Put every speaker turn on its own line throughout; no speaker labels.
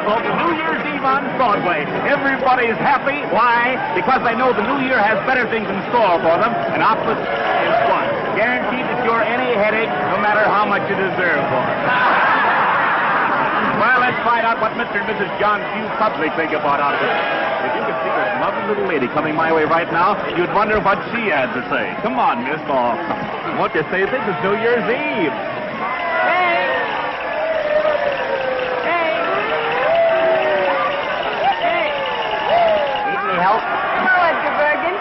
folks. New Year's Eve on Broadway. Everybody's happy. Why? Because they know the new year has better things in store for them, and Optus is one. Guaranteed to cure any headache, no matter how much you deserve for it. Well, let's find out what Mr. and Mrs. John Q. Public think about Optus. If you could see this lovely little lady coming my way right now, you'd wonder what she had to say. Come on, miss. Oh, won't you say this is New Year's Eve?
Help? Hello, Edgar Bergen.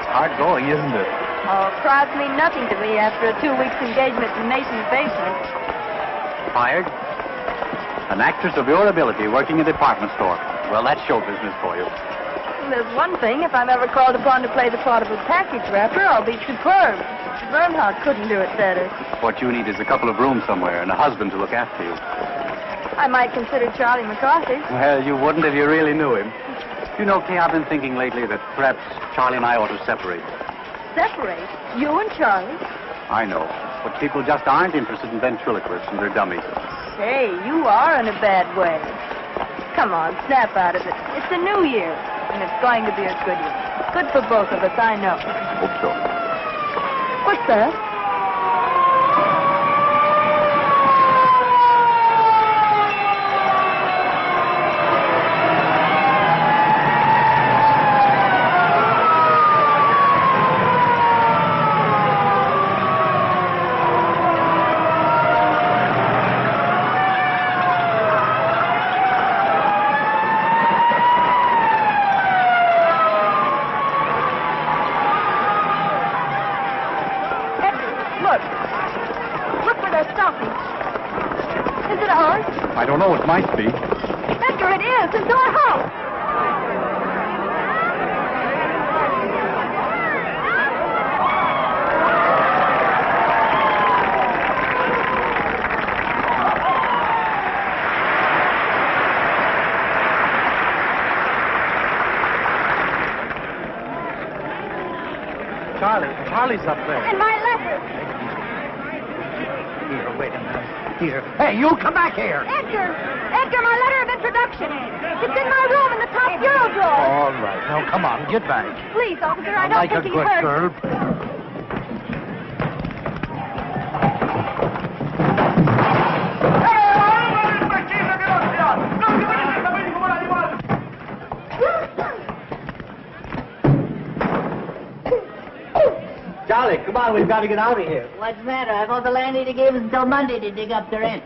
Hard going, isn't it?
Oh, crowds mean nothing to me after a 2 weeks engagement in Mason's basement.
Fired? An actress of your ability working in a department store. Well, that's show business for you.
Well, there's one thing. If I'm ever called upon to play the part of a package wrapper, I'll be superb. Bernhardt couldn't do it better.
What you need is a couple of rooms somewhere and a husband to look after you.
I might consider Charlie McCarthy.
Well, you wouldn't if you really knew him. You know, Kay, I've been thinking lately that perhaps Charlie and I ought to separate.
Separate? You and Charlie?
I know, but people just aren't interested in ventriloquists and their dummies.
Hey, you are in a bad way. Come on, snap out of it. It's a new year, and it's going to be a good year. Good for both of us, I know.
Hope so.
What's that?
I don't know. It might be.
Edgar, it is. It's our house.
Charlie's up there.
And my letter.
Here, wait a minute. Here. Hey, you come back here.
Edgar, my letter of introduction. It's in my room in the top bureau drawer.
All right. Now, come on, get back.
Please, officer, I don't
like
think
a
he
good
hurt.
girl. Charlie, come on, we've got to get out of here.
What's the matter? I thought the landlady gave us until Monday to dig up the rent.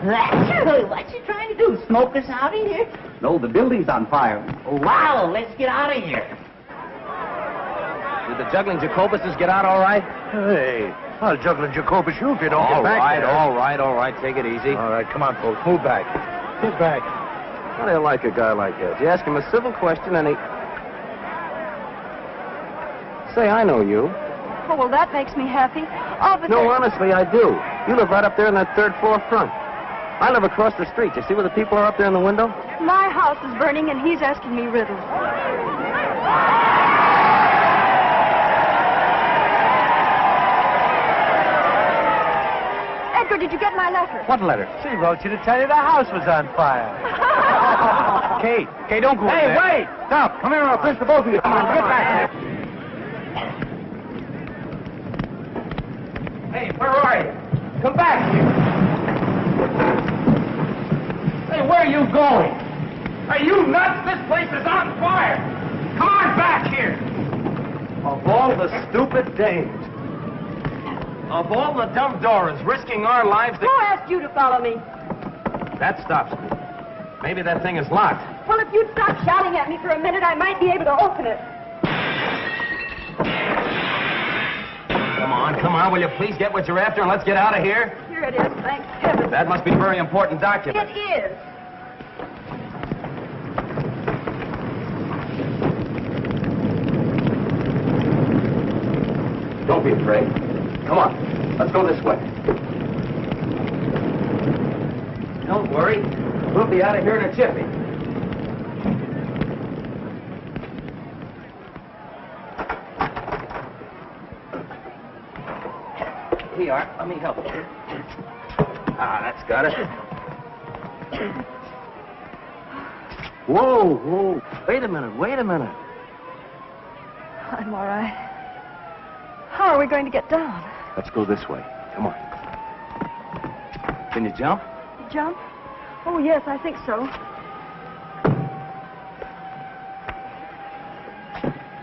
What's she trying to do? Smoke us out of here?
No, the building's on fire.
Oh, wow, let's get out of here.
Did the juggling Jacobuses get out all right?
Hey, I'll juggle Jacobus you if you don't get back there.
All right. Take it easy.
All right, come on, folks. Move back. Get back.
How do you like a guy like that? You ask him a civil question and he... Say, I know you.
Oh, well, that makes me happy. Officer...
No, honestly, I do. You live right up there in that third floor front. I live across the street. You see where the people are up there in the window?
My house is burning, and he's asking me riddles. Edgar, did you get my letter?
What letter?
She wrote you to tell you the house was on fire.
Kay, don't go
Hey,
there.
wait!
Stop. Come here, I'll pinch the both of you. Come on, get back here.
Hey, where are you? Come back here. Hey, where are you going? Are you nuts? This place is on fire. Come on back here. Of all the stupid dames. Of all the dumb Dorans risking our lives to...
Who asked you to follow me?
That stops me. Maybe that thing is locked.
Well, if you'd stop shouting at me for a minute, I might be able to open it.
Come on, will you please get what you're after and let's get out of here?
Here it is, thank heaven.
That must be a very important document.
It is.
Don't be afraid. Come on, let's go this way. Don't worry. We'll be out of here in a jiffy. Here you are. Let me help you. Ah, that's got it. Whoa, whoa. Wait a minute.
I'm all right. How are we going to get down?
Let's go this way. Come on. Can you jump?
Jump? Oh, yes, I think so.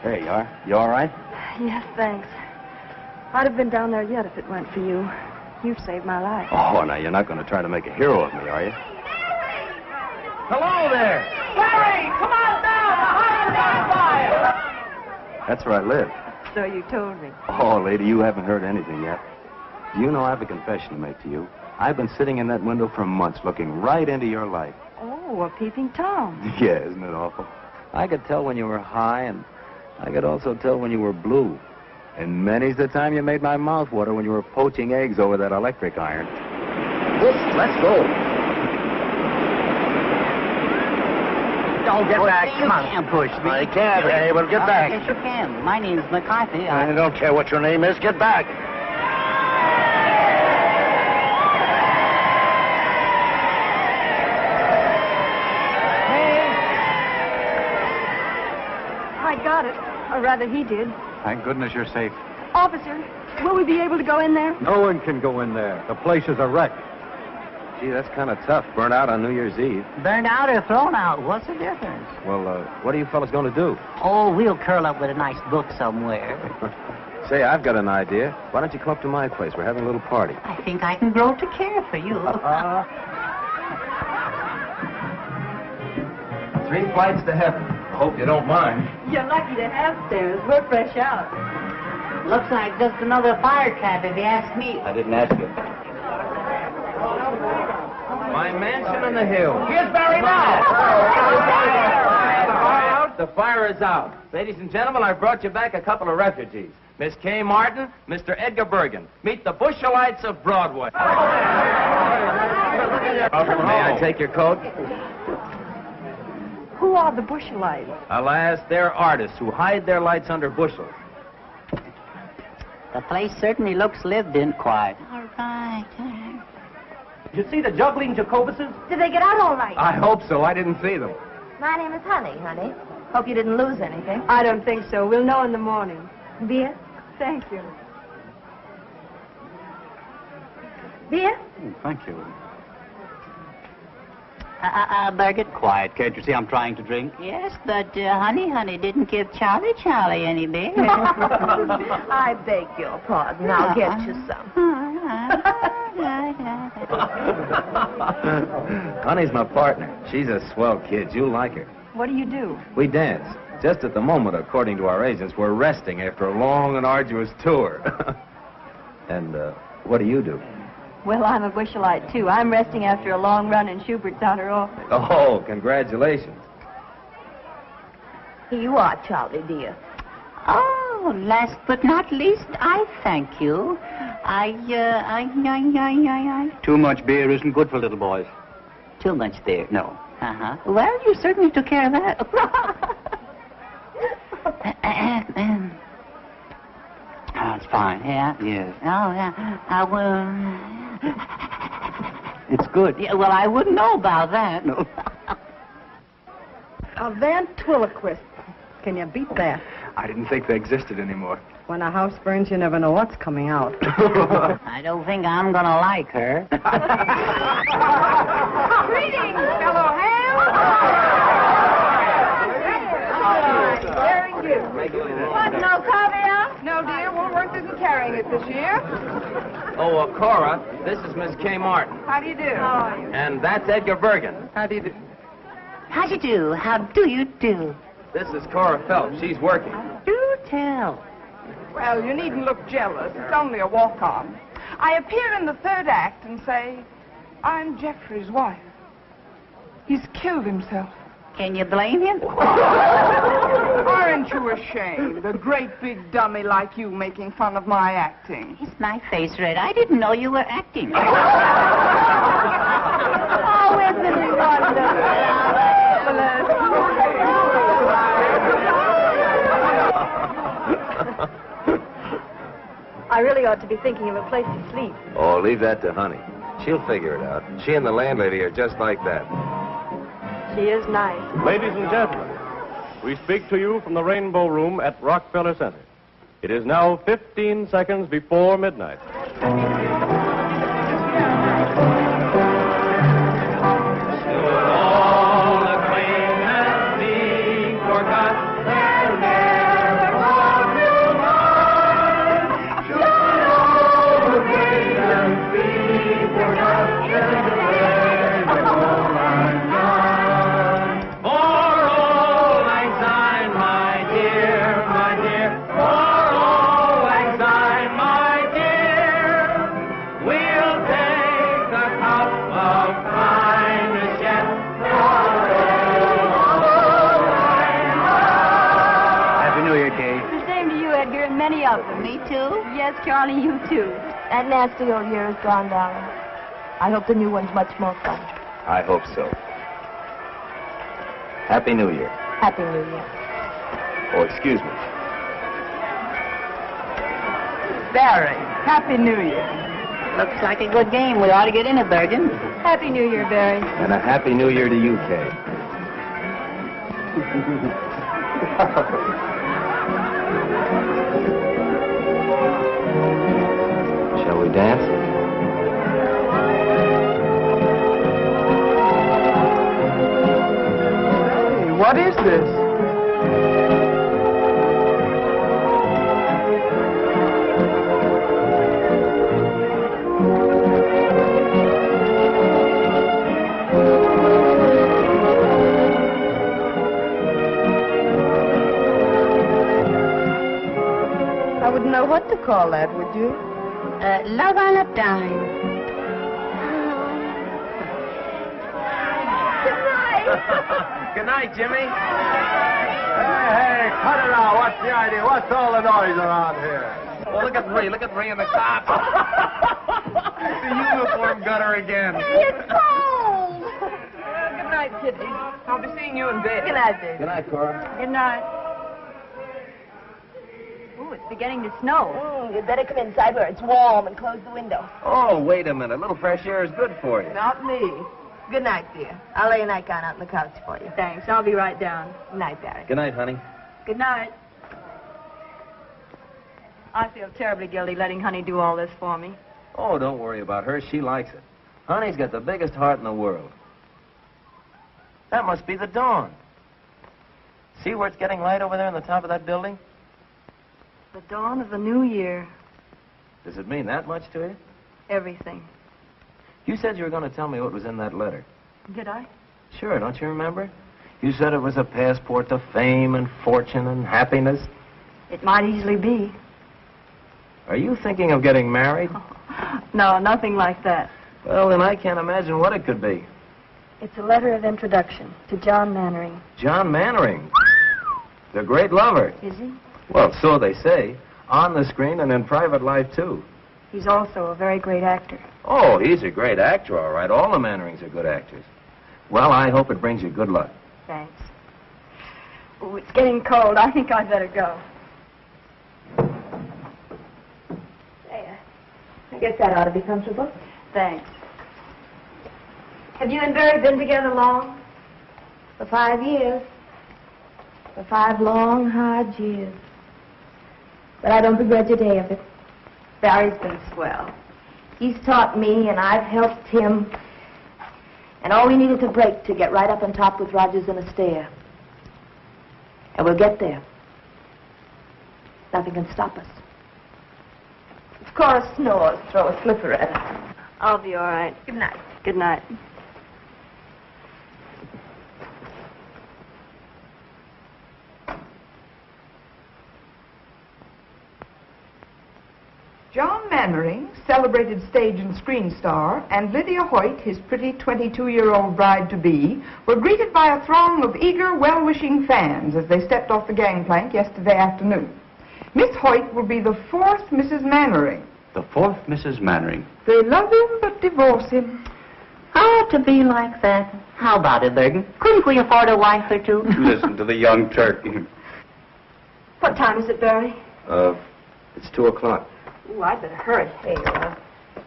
There you are. You all right?
Yes, thanks. I'd have been down there yet if it weren't for you. You've saved my life.
Oh, now you're not going to try to make a hero of me, are you?
Hello there.
Larry, come on down! The house is on fire!
That's where I live.
So you told me.
Oh, lady, you haven't heard anything yet. Do you know I have a confession to make to you? I've been sitting in that window for months looking right into your life.
Oh, a peeping Tom.
Yeah, isn't it awful? I could tell when you were high, and I could also tell when you were blue. And many's the time you made my mouth water when you were poaching eggs over that electric iron. Let's go.
Don't get back.
You can't push me.
I can't. Hey, well, get back.
Yes, you can. My name's McCarthy.
I don't care what your name is. Get back.
I got it. Or rather, he did.
Thank goodness you're safe.
Officer, will we be able to go in there?
No one can go in there. The place is a wreck.
Gee, that's kind of tough. Burnt out on New Year's Eve.
Burned out or thrown out? What's the difference?
Well, what are you fellas going to do?
Oh, we'll curl up with a nice book somewhere.
Say, I've got an idea. Why don't you come up to my place? We're having a little party.
I think I can grow to care for you.
3 flights to heaven. I hope you don't mind.
You're lucky to have stairs. We're fresh out.
Looks like just another fire trap, if you ask me.
I didn't ask you. My mansion on the hill.
Here's Barry now.
The fire is out. Ladies and gentlemen, I brought you back a couple of refugees. Miss Kay Martin, Mr. Edgar Bergen. Meet the Bushelites of Broadway. May I take your coat?
Who are the Bushelites?
Alas, they're artists who hide their lights under bushels.
The place certainly looks lived in quiet. All right.
Did you see the juggling Jacobuses?
Did they get out all right?
I hope so. I didn't see them.
My name is Honey. Hope you didn't lose anything.
I don't think so. We'll know in the morning.
Beer?
Thank you.
Beer?
Oh, thank you.
Bergen?
Quiet. Can't you see I'm trying to drink?
Yes, but Honey didn't give Charlie any beer.
I beg your pardon. I'll get you some.
Honey's my partner. She's a swell kid. You'll like her.
What do you do?
We dance. Just at the moment, according to our agents, we're resting after a long and arduous tour. And what do you do?
Well, I'm a Bushelite, too. I'm resting after a long run in Schubert's outer office.
Oh, congratulations.
Here you are, Charlie, dear.
Oh, last but not least, I thank you.
Too much beer isn't good for little boys.
Too much beer.
No.
Uh-huh. Well, you certainly took care of that.
Oh, it's fine.
Yeah?
Yes.
Oh, yeah. I will...
It's good.
Yeah, well, I wouldn't know about that.
No.
A ventriloquist. Can you beat that?
I didn't think they existed anymore.
When a house burns, you never know what's coming out.
I don't think I'm gonna like her.
Greetings, fellow ham! Very good. What, no caviar? No, dear. Woolworth isn't carrying it this year.
Oh, Cora, this is Miss Kay Martin.
How do you do? How are you?
And that's Edgar Bergen.
How do you do?
How do you do? How do you do?
This is Cora Phelps. She's working.
Do tell.
Well, you needn't look jealous. It's only a walk-on. I appear in the third act and say, I'm Jeffrey's wife. He's killed himself.
Can you blame him?
Aren't you ashamed? A great big dummy like you making fun of my acting.
Is my face red? I didn't know you were acting.
Oh, isn't it wonderful? I really ought to be thinking of a place to sleep.
Oh, leave that to Honey. She'll figure it out. She and the landlady are just like that.
She is nice.
Ladies and gentlemen, we speak to you from the Rainbow Room at Rockefeller Center. It is now 15 seconds before midnight.
Many of them.
Me too?
Yes, Charlie, you too.
That nasty old year is gone, darling. I hope the new one's much more fun.
I hope so. Happy New Year.
Happy New Year.
Oh, excuse me.
Barry, Happy New Year.
Looks like a good game. We ought to get in it, Bergen.
Happy New Year, Barry.
And a Happy New Year to you, Kay. Shall we dance?
Hey, what is this?
I wouldn't know what to call that, would you?
Love on a dime.
Good night, Jimmy. Hey, cut it out. What's the idea? What's all the noise around here? Well, look at Marie. Look at Marie in the top. The uniform gutter again.
It's cold.
Good night, Kitty. I'll be seeing you in bed.
Good night, baby.
Good night, Cora.
Good night. Ooh, it's beginning to snow.
You'd better come inside where it's warm and close the window.
Oh, wait a minute. A little fresh air is good for you.
Not me. Good night, dear. I'll lay a nightgown out on the couch for you.
Thanks. I'll be right down.
Good night, Barry.
Good night, honey.
Good night. I feel terribly guilty letting Honey do all this for me.
Oh, don't worry about her. She likes it. Honey's got the biggest heart in the world. That must be the dawn. See where it's getting light over there on the top of that building?
The dawn of the new year.
Does it mean that much to you?
Everything.
You said you were going to tell me what was in that letter.
Did I?
Sure, don't you remember? You said it was a passport to fame and fortune and happiness.
It might easily be.
Are you thinking of getting married?
No, nothing like that.
Well, then I can't imagine what it could be.
It's a letter of introduction to John Mannering.
John Mannering. The great lover.
Is he?
Well, so they say. On the screen and in private life, too.
He's also a very great actor.
Oh, he's a great actor, all right. All the Mannerings are good actors. Well, I hope it brings you good luck.
Thanks. Oh, it's getting cold. I think I'd better go.
There. I guess that ought to be comfortable.
Thanks. Have you and Barry been together long?
For 5 years. For 5 long, hard years. But I don't begrudge a day of it. Barry's been swell. He's taught me, and I've helped him. And all we need is a break to get right up on top with Rogers and Astaire. And we'll get there. Nothing can stop us. If Cora snores, throw a slipper at her.
I'll be all right.
Good night.
Good night.
John Mannering, celebrated stage and screen star, and Lydia Hoyt, his pretty 22-year-old bride-to-be, were greeted by a throng of eager, well-wishing fans as they stepped off the gangplank yesterday afternoon. Miss Hoyt will be the 4th Mrs. Mannering.
The 4th Mrs. Mannering.
They love him but divorce him.
Oh, to be like that. How about it, Bergen? Couldn't we afford a wife or two?
Listen to the young turk.
What time is it, Barry?
It's 2 o'clock.
Ooh, I'd better hurry.
There you are.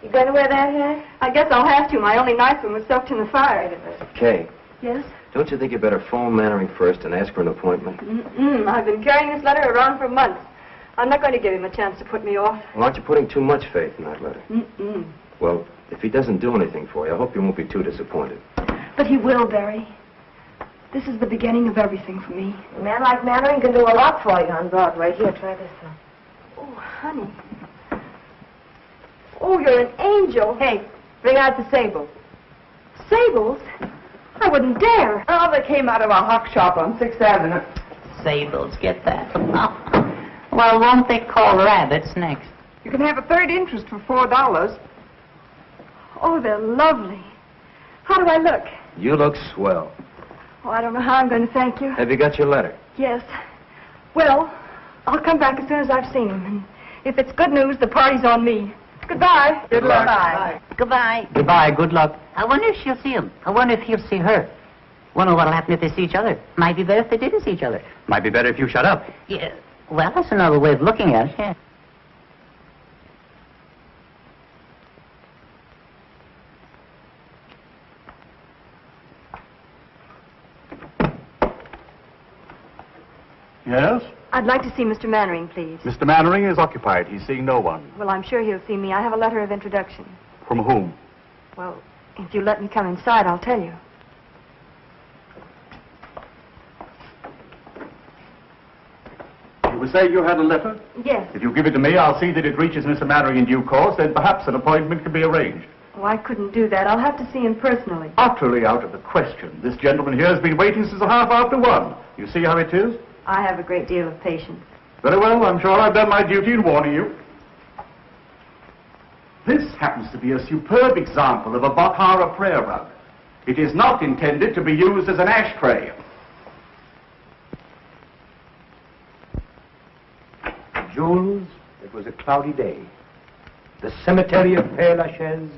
You going to wear that hat?
I guess I'll have to. My only nice one was soaked in the fire.
Kay,
Yes?
Don't you think you better phone Mannering first and ask for an appointment?
I've been carrying this letter around for months. I'm not going to give him a chance to put me off.
Well, aren't you putting too much faith in that letter?
Mm-mm.
Well, if he doesn't do anything for you, I hope you won't be too disappointed.
But he will, Barry. This is the beginning of everything for me.
A man like Mannering can do a lot for you on Broadway. Here, try this one.
Oh, honey. Oh, you're an angel.
Hey, bring out the sable.
Sables? I wouldn't dare.
Oh, they came out of a hock shop on 6th Avenue.
Sables, get that. Oh. Well, won't they call rabbits next?
You can have a third interest for $4.
Oh, they're lovely. How do I look?
You look swell.
Oh, I don't know how I'm going to thank you.
Have you got your letter?
Yes. Well, I'll come back as soon as I've seen him. And if it's good news, the party's on me. Goodbye.
Good luck.
Bye.
Goodbye.
Goodbye, good luck.
I wonder if she'll see him. I wonder if he'll see her. Wonder what'll happen if they see each other. Might be better if they didn't see each other.
Might be better if you shut up.
Yeah. Well, that's another way of looking at it, yeah.
Yes?
I'd like to see Mr. Mannering, please.
Mr. Mannering is occupied. He's seeing no one.
Well, I'm sure he'll see me. I have a letter of introduction.
From whom?
Well, if you let me come inside, I'll tell you.
You were saying you had a letter?
Yes.
If you give it to me, I'll see that it reaches Mr. Mannering in due course, then perhaps an appointment can be arranged.
Oh, I couldn't do that. I'll have to see him personally.
Utterly out of the question. This gentleman here has been waiting since 1:30. You see how it is?
I have a great deal of patience.
Very well, I'm sure I've done my duty in warning you. This happens to be a superb example of a Bakhara prayer rug. It is not intended to be used as an ashtray.
Jules, it was a cloudy day. The cemetery of Père Lachaise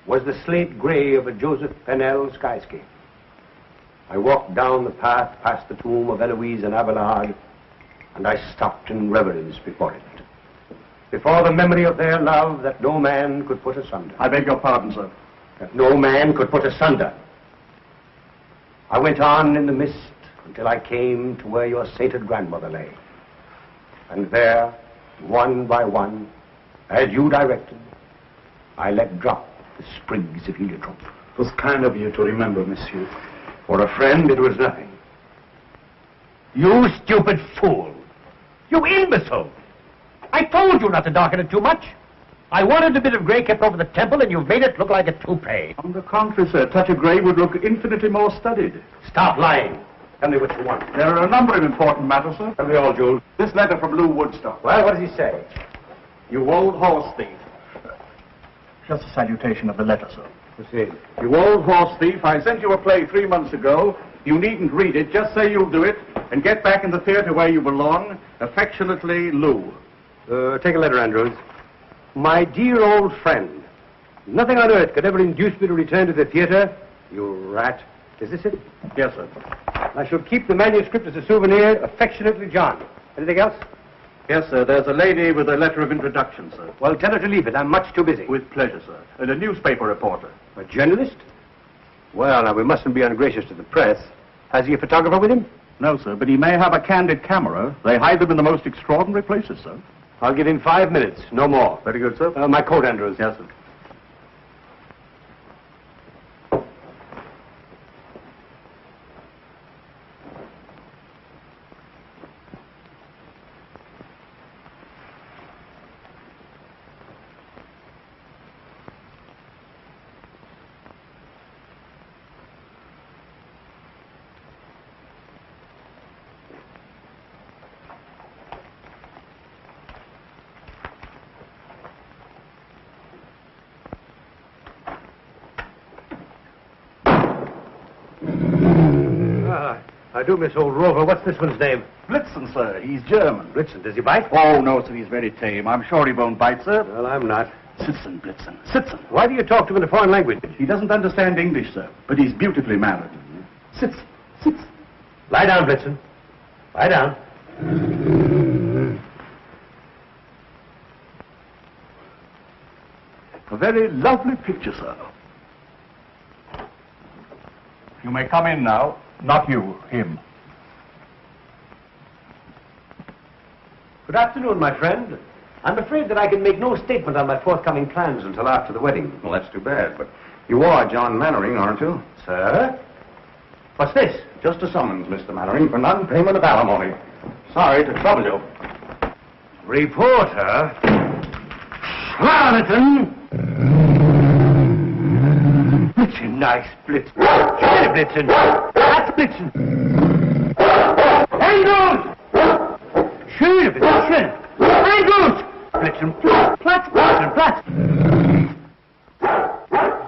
was the slate gray of a Joseph Pennell skyscape. I walked down the path past the tomb of Eloise and Abelard, and I stopped in reverence before it. Before the memory of their love that no man could put asunder.
I beg your pardon, sir.
That no man could put asunder. I went on in the mist until I came to where your sainted grandmother lay. And there, one by one, as you directed, I let drop the sprigs of heliotrope.
It was kind of you to remember, monsieur.
For a friend, it was nothing. You stupid fool! You imbecile! I told you not to darken it too much. I wanted a bit of gray kept over the temple, and you've made it look like a toupee.
On the contrary, sir, a touch of grey would look infinitely more studied.
Stop lying. Tell me what you want.
There are a number of important matters, sir.
Tell me all, Jules.
This letter from Lou Woodstock.
Well, what does he say?
You old horse thief. Just a salutation of the letter, sir.
Proceed.
You old horse thief, I sent you a play 3 months ago. You needn't read it. Just say you'll do it and get back in the theater where you belong. Affectionately, Lou.
Take a letter, Andrews. My dear old friend, nothing on earth could ever induce me to return to the theater. You rat. Is this it?
Yes, sir.
I shall keep the manuscript as a souvenir. Affectionately, John. Anything else?
Yes, sir. There's a lady with a letter of introduction, sir.
Well, tell her to leave it. I'm much too busy.
With pleasure, sir. And a newspaper reporter.
A journalist? Well, now, we mustn't be ungracious to the press. Has he a photographer with him?
No, sir, but he may have a candid camera. They hide them in the most extraordinary places, sir.
I'll give him 5 minutes, no more.
Very good, sir.
My coat, Andrews.
Yes, sir.
I do miss old Rover. What's this one's name?
Blitzen, sir. He's German.
Blitzen. Does he bite?
Oh, no, sir. He's very tame. I'm sure he won't bite, sir.
Well, I'm not.
Sitzen, Blitzen. Sitzen.
Why do you talk to him in a foreign language?
He doesn't understand English, sir, but he's beautifully mannered. Sitzen. Sitzen.
Lie down, Blitzen. Lie down.
A very lovely picture, sir. You may come in now. Not you, him.
Good afternoon, my friend. I'm afraid that I can make no statement on my forthcoming plans until after the wedding.
Well, that's too bad, but you are John Mannering, aren't you?
Sir? What's this?
Just a summons, Mr. Mannering, for non-payment of alimony. Sorry to trouble you.
Reporter? Charlatan! Blitzen, nice Blitzen. Schöne Blitzen. That's Blitzen. Engels! Schöne Blitzen. Engels! Blitzen, Platz, Blitzen, Platz.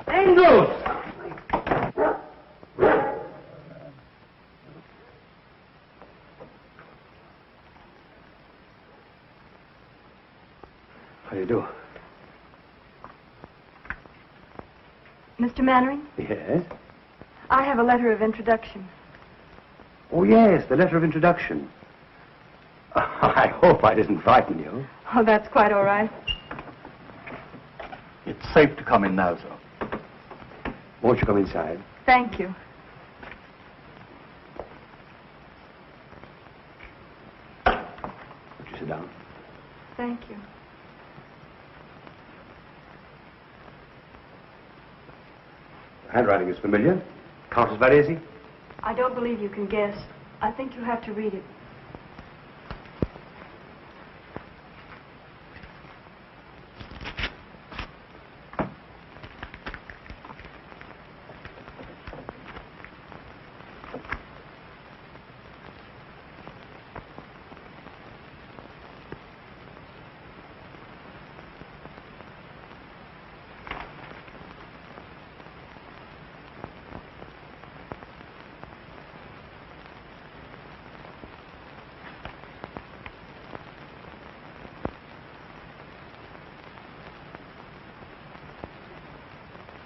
Engels! How do you do?
Mr. Mannering,
Yes?
I have a letter of introduction.
Oh, yes, the letter of introduction. I hope I didn't frighten you.
Oh, that's quite all right.
It's safe to come in now, sir.
Won't you come inside?
Thank you.
Would you sit down?
Thank you.
The handwriting is familiar. Countess Varese?
I don't believe you can guess. I think you have to read it.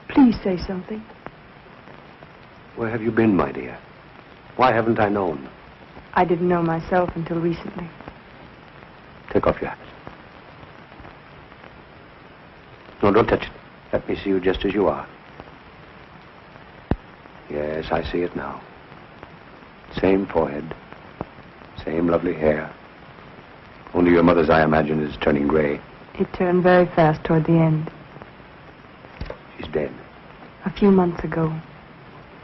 Please say something.
Where have you been, my dear? Why haven't I known?
I didn't know myself until recently.
Take off your hat. No, don't touch it. Let me see you just as you are. Yes, I see it now. Same forehead. Same lovely hair. Only your mother's, I imagine, is turning gray.
It turned very fast toward the end.
She's dead.
A few months ago,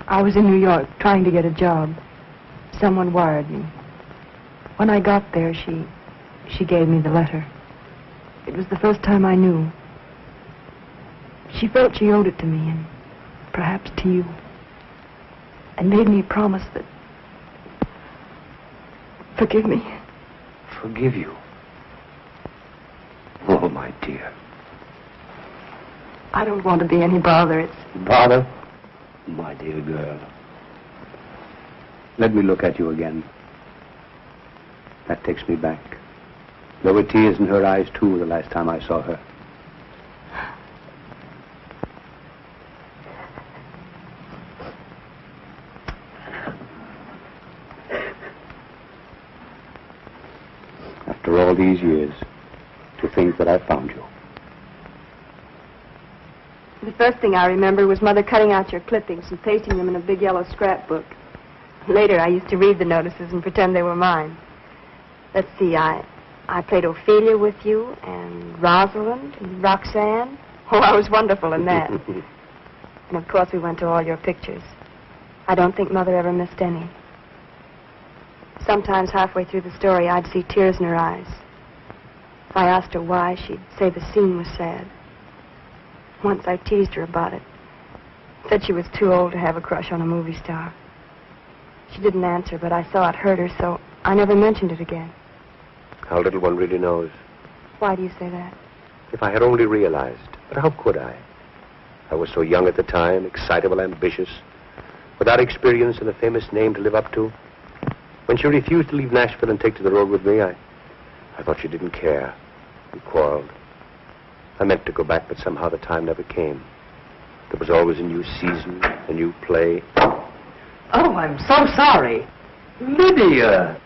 I was in New York trying to get a job. Someone wired me. When I got there, she gave me the letter. It was the first time I knew. She felt she owed it to me, and perhaps to you, and made me promise that... Forgive me.
Forgive you? Oh, my dear.
I don't want to be any bother. It's...
Bother? My dear girl. Let me look at you again. That takes me back. There were tears in her eyes, too, the last time I saw her. After all these years, to think that I found you.
The first thing I remember was Mother cutting out your clippings and pasting them in a big yellow scrapbook. Later, I used to read the notices and pretend they were mine. Let's see, I played Ophelia with you, and Rosalind, and Roxanne. Oh, I was wonderful in that. And, of course, we went to all your pictures. I don't think Mother ever missed any. Sometimes halfway through the story, I'd see tears in her eyes. If I asked her why, she'd say the scene was sad. Once I teased her about it. Said she was too old to have a crush on a movie star. She didn't answer, but I saw it hurt her, so I never mentioned it again.
How little one really knows.
Why do you say that?
If I had only realized. But how could I? I was so young at the time, excitable, ambitious, without experience and a famous name to live up to. When she refused to leave Nashville and take to the road with me, I thought she didn't care. We quarreled. I meant to go back, but somehow the time never came. There was always a new season, a new play.
Oh, I'm so sorry.
Lydia!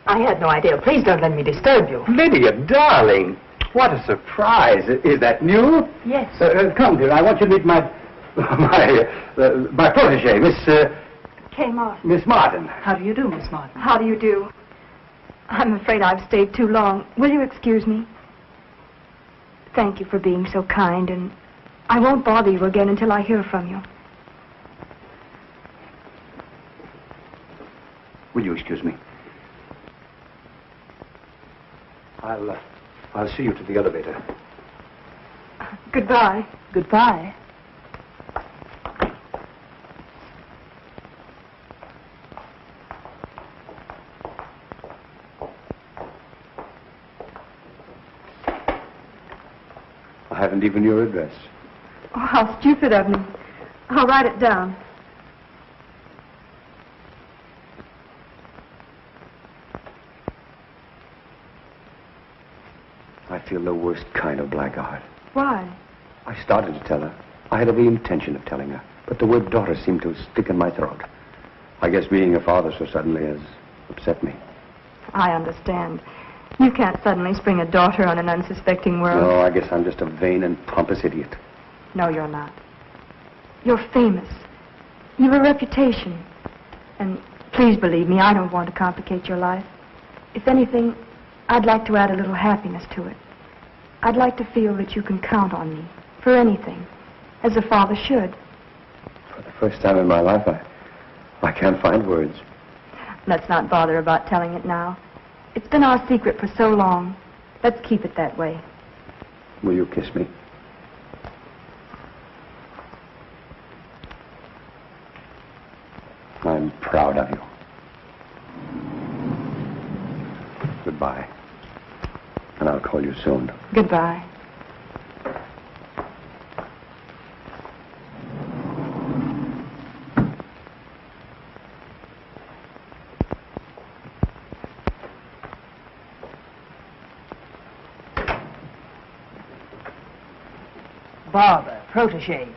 I had no idea. Please don't let me disturb you.
Lydia, darling, what a surprise. Is that new?
Yes.
Come, dear, I want you to meet my
My protege,
Kay Martin.
Miss Martin.
How do you do, Miss Martin?
How do you do? I'm afraid I've stayed too long. Will you excuse me? Thank you for being so kind, and I won't bother you again until I hear from you.
Will you excuse me? I'll see you to the elevator.
Goodbye.
Goodbye.
I haven't even your address.
Oh, how stupid of me. I'll write it down.
I feel the worst kind of blackguard.
Why?
I started to tell her. I had every intention of telling her, but the word daughter seemed to stick in my throat. I guess being a father so suddenly has upset me.
I understand. You can't suddenly spring a daughter on an unsuspecting world.
No, I guess I'm just a vain and pompous idiot.
No, you're not. You're famous. You've a reputation. And please believe me, I don't want to complicate your life. If anything, I'd like to add a little happiness to it. I'd like to feel that you can count on me for anything, as a father should.
For the first time in my life, I can't find words.
Let's not bother about telling it now. It's been our secret for so long. Let's keep it that way.
Will you kiss me? I'm proud of you. Goodbye. And I'll call you soon.
Goodbye.
Barbara, protege.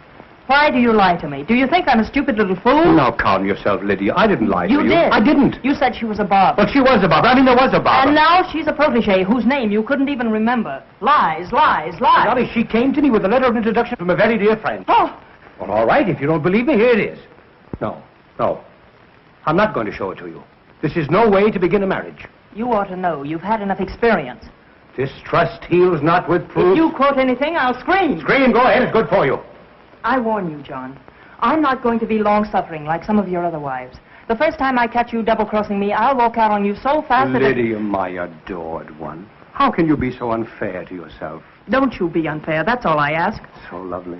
Why do you lie to me? Do you think I'm a stupid little fool?
Now calm yourself, Lydia. I didn't lie to you.
You did.
I didn't.
You said she was a Barbara.
But she was a Barbara. I mean, there was a Barbara.
And now she's a protege whose name you couldn't even remember. Lies, lies, lies.
Dolly, she came to me with a letter of introduction from a very dear friend.
Oh.
Well, all right. If you don't believe me, here it is. No. I'm not going to show it to you. This is no way to begin a marriage.
You ought to know. You've had enough experience.
Distrust heals not with proof.
If you quote anything, I'll scream.
Scream, go ahead. It's good for you.
I warn you, John. I'm not going to be long-suffering like some of your other wives. The first time I catch you double-crossing me, I'll walk out on you so fast that...
Lydia, my adored one. How can you be so unfair to yourself?
Don't you be unfair. That's all I ask.
So lovely.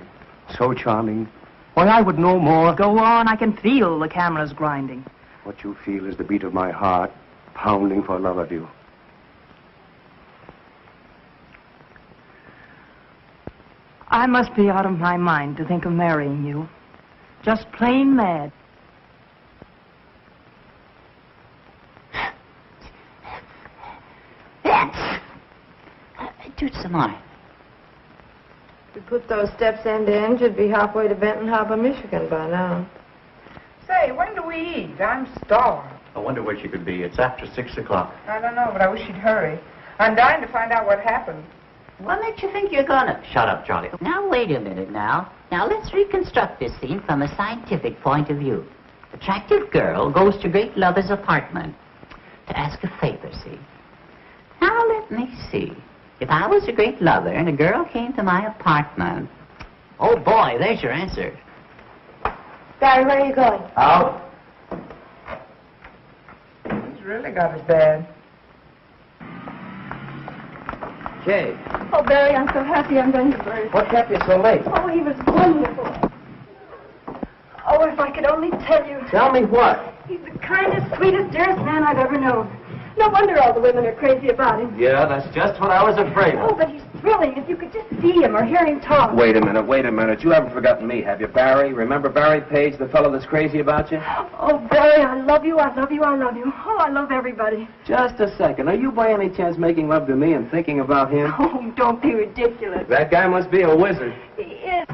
So charming. Why, I would know more.
Go on. I can feel the cameras grinding.
What you feel is the beat of my heart, pounding for love of you.
I must be out of my mind to think of marrying you. Just plain mad.
Do some more.
If we put those steps end to end, you'd be halfway to Benton Harbor, Michigan by now.
Say, when do we eat? I'm starved.
I wonder where she could be. It's after 6 o'clock.
I don't know, but I wish she'd hurry. I'm dying to find out what happened.
What makes you think you're gonna?
Shut up, Charlie.
Now, wait a minute now. Now, let's reconstruct this scene from a scientific point of view. Attractive girl goes to great lover's apartment to ask a favor, see? Now, let me see. If I was a great lover and a girl came to my apartment... Oh, boy, there's your answer.
Barry, where are you going?
Out.
He's really got us bad.
Kay,
Oh, Barry, I'm so happy I'm going to birth.
what kept you so late?
Oh, he was wonderful. Oh, if I could only tell you.
Tell me what?
He's the kindest, sweetest, dearest man I've ever known. No wonder all the women are crazy about him.
Yeah, that's just what I was afraid
Oh,
of.
but he's thrilling. If you could just see him or hear him talk.
Wait a minute. You haven't forgotten me, have you, Barry? Remember Barry Page, the fellow that's crazy about you?
Oh, Barry, I love you, I love you, I love you. Oh, I love everybody.
Just a second. Are you by any chance making love to me and thinking about him?
Oh, don't be ridiculous.
That guy must be a wizard.
He is.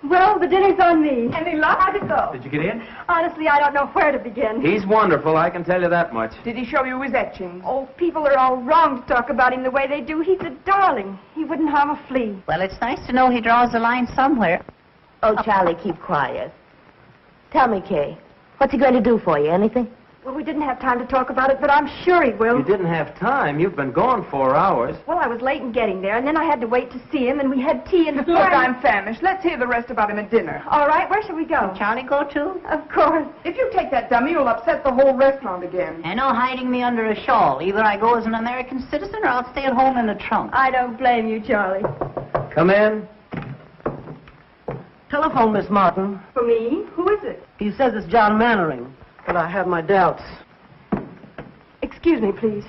Well, the dinner's on me. Any luck? How'd it go?
Did you get in?
Honestly, I don't know where to begin.
He's wonderful, I can tell you that much.
Did he show you his etchings?
Oh, people are all wrong to talk about him the way they do. He's a darling. He wouldn't harm a flea.
Well, it's nice to know he draws the line somewhere.
Oh, Charlie, keep quiet. Tell me, Kay, what's he going to do for you? Anything?
Well, we didn't have time to talk about it, but I'm sure he will.
You didn't have time. You've been gone 4 hours.
Well, I was late in getting there, and then I had to wait to see him, and we had tea and...
Look, I'm famished. Let's hear the rest about him at dinner.
All right, where shall we go?
Can Charlie go too?
Of course.
If you take that dummy, you'll upset the whole restaurant again.
And no hiding me under a shawl. Either I go as an American citizen or I'll stay at home in the trunk.
I don't blame you, Charlie.
Come in.
Telephone, Miss Martin.
For me? Who is it?
He says it's John Mannering, but I have my doubts.
Excuse me, please.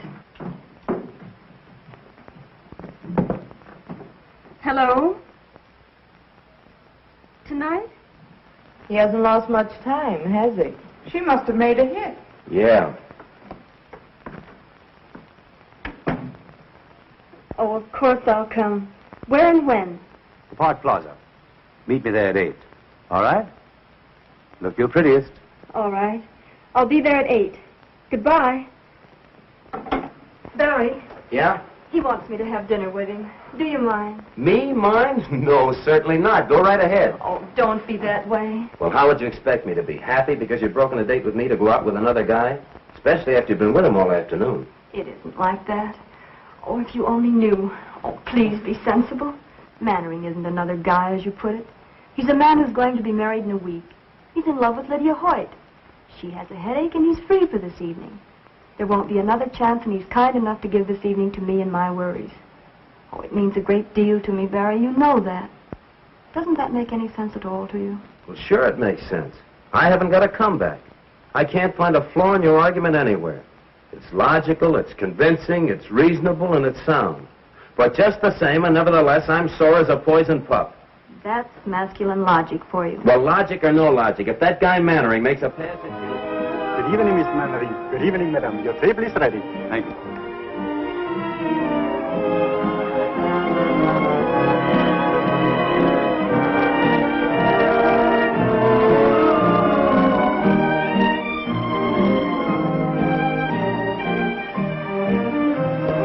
Hello? Tonight?
He hasn't lost much time, has he?
She must have made a hit.
Yeah.
Oh, of course I'll come. Where and when?
The Park Plaza. Meet me there at 8. All right? Look your prettiest.
All right. I'll be there at 8. Goodbye. Barry,
Yeah?
he wants me to have dinner with him. Do you mind?
Me? Mine? No, certainly not. Go right ahead.
Oh, don't be that way.
Well, how would you expect me to be? Happy because you've broken a date with me to go out with another guy? Especially after you've been with him all afternoon.
It isn't like that. Oh, if you only knew. Oh, please be sensible. Mannering isn't another guy, as you put it. He's a man who's going to be married in a week. He's in love with Lydia Hoyt. She has a headache, and he's free for this evening. There won't be another chance, and he's kind enough to give this evening to me and my worries. Oh, it means a great deal to me, Barry. You know that. Doesn't that make any sense at all to you?
Well, sure it makes sense. I haven't got a comeback. I can't find a flaw in your argument anywhere. It's logical, it's convincing, it's reasonable, and it's sound. But just the same, and nevertheless, I'm sore as a poisoned pup.
That's masculine logic for you.
Well, logic or no logic, if that guy Mannering makes a pass at you...
Good evening, Miss Mannering. Good evening, madam. Your table is ready.
Thank you.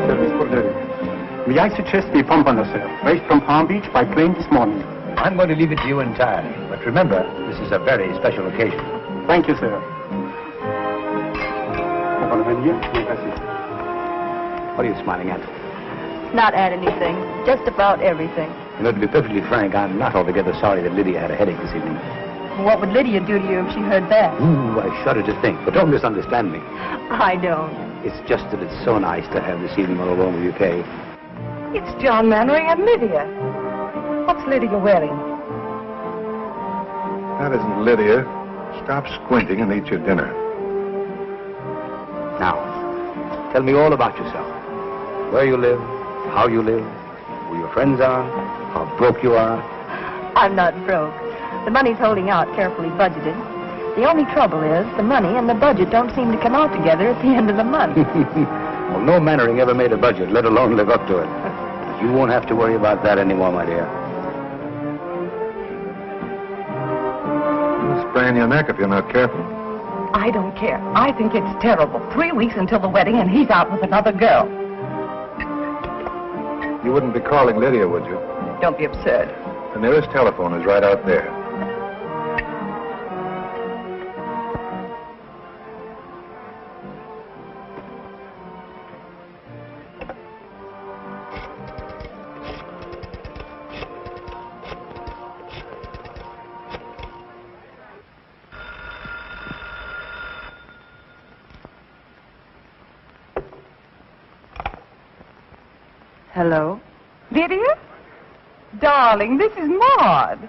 Service for Lydia. May I suggest the pompano, sir? Raised from Palm Beach by plane this morning.
I'm going to leave it to you entirely. But remember, this is a very special occasion.
Thank you, sir.
What are you smiling at?
Not at anything. Just about everything.
You know, to be perfectly frank, I'm not altogether sorry that Lydia had a headache this evening.
What would Lydia do to you if she heard that?
Ooh, I shudder to think. But don't misunderstand me.
I don't.
It's just that it's so nice to have this evening all alone with you, Kay.
It's John Mannering and Lydia. What's Lydia wearing?
That isn't Lydia. Stop squinting and eat your dinner.
Now, tell me all about yourself. Where you live, how you live, who your friends are, how broke you are.
I'm not broke. The money's holding out, carefully budgeted. The only trouble is the money and the budget don't seem to come out together at the end of the month.
Well, no Mannering ever made a budget, let alone live up to it. But you won't have to worry about that anymore, my dear.
You'll sprain your neck if you're not careful.
I don't care. I think it's terrible. 3 weeks until the wedding, and he's out with another girl.
You wouldn't be calling Lydia, would you?
Don't be absurd.
The nearest telephone is right out there.
Hello? Lydia? Darling, this is Maud.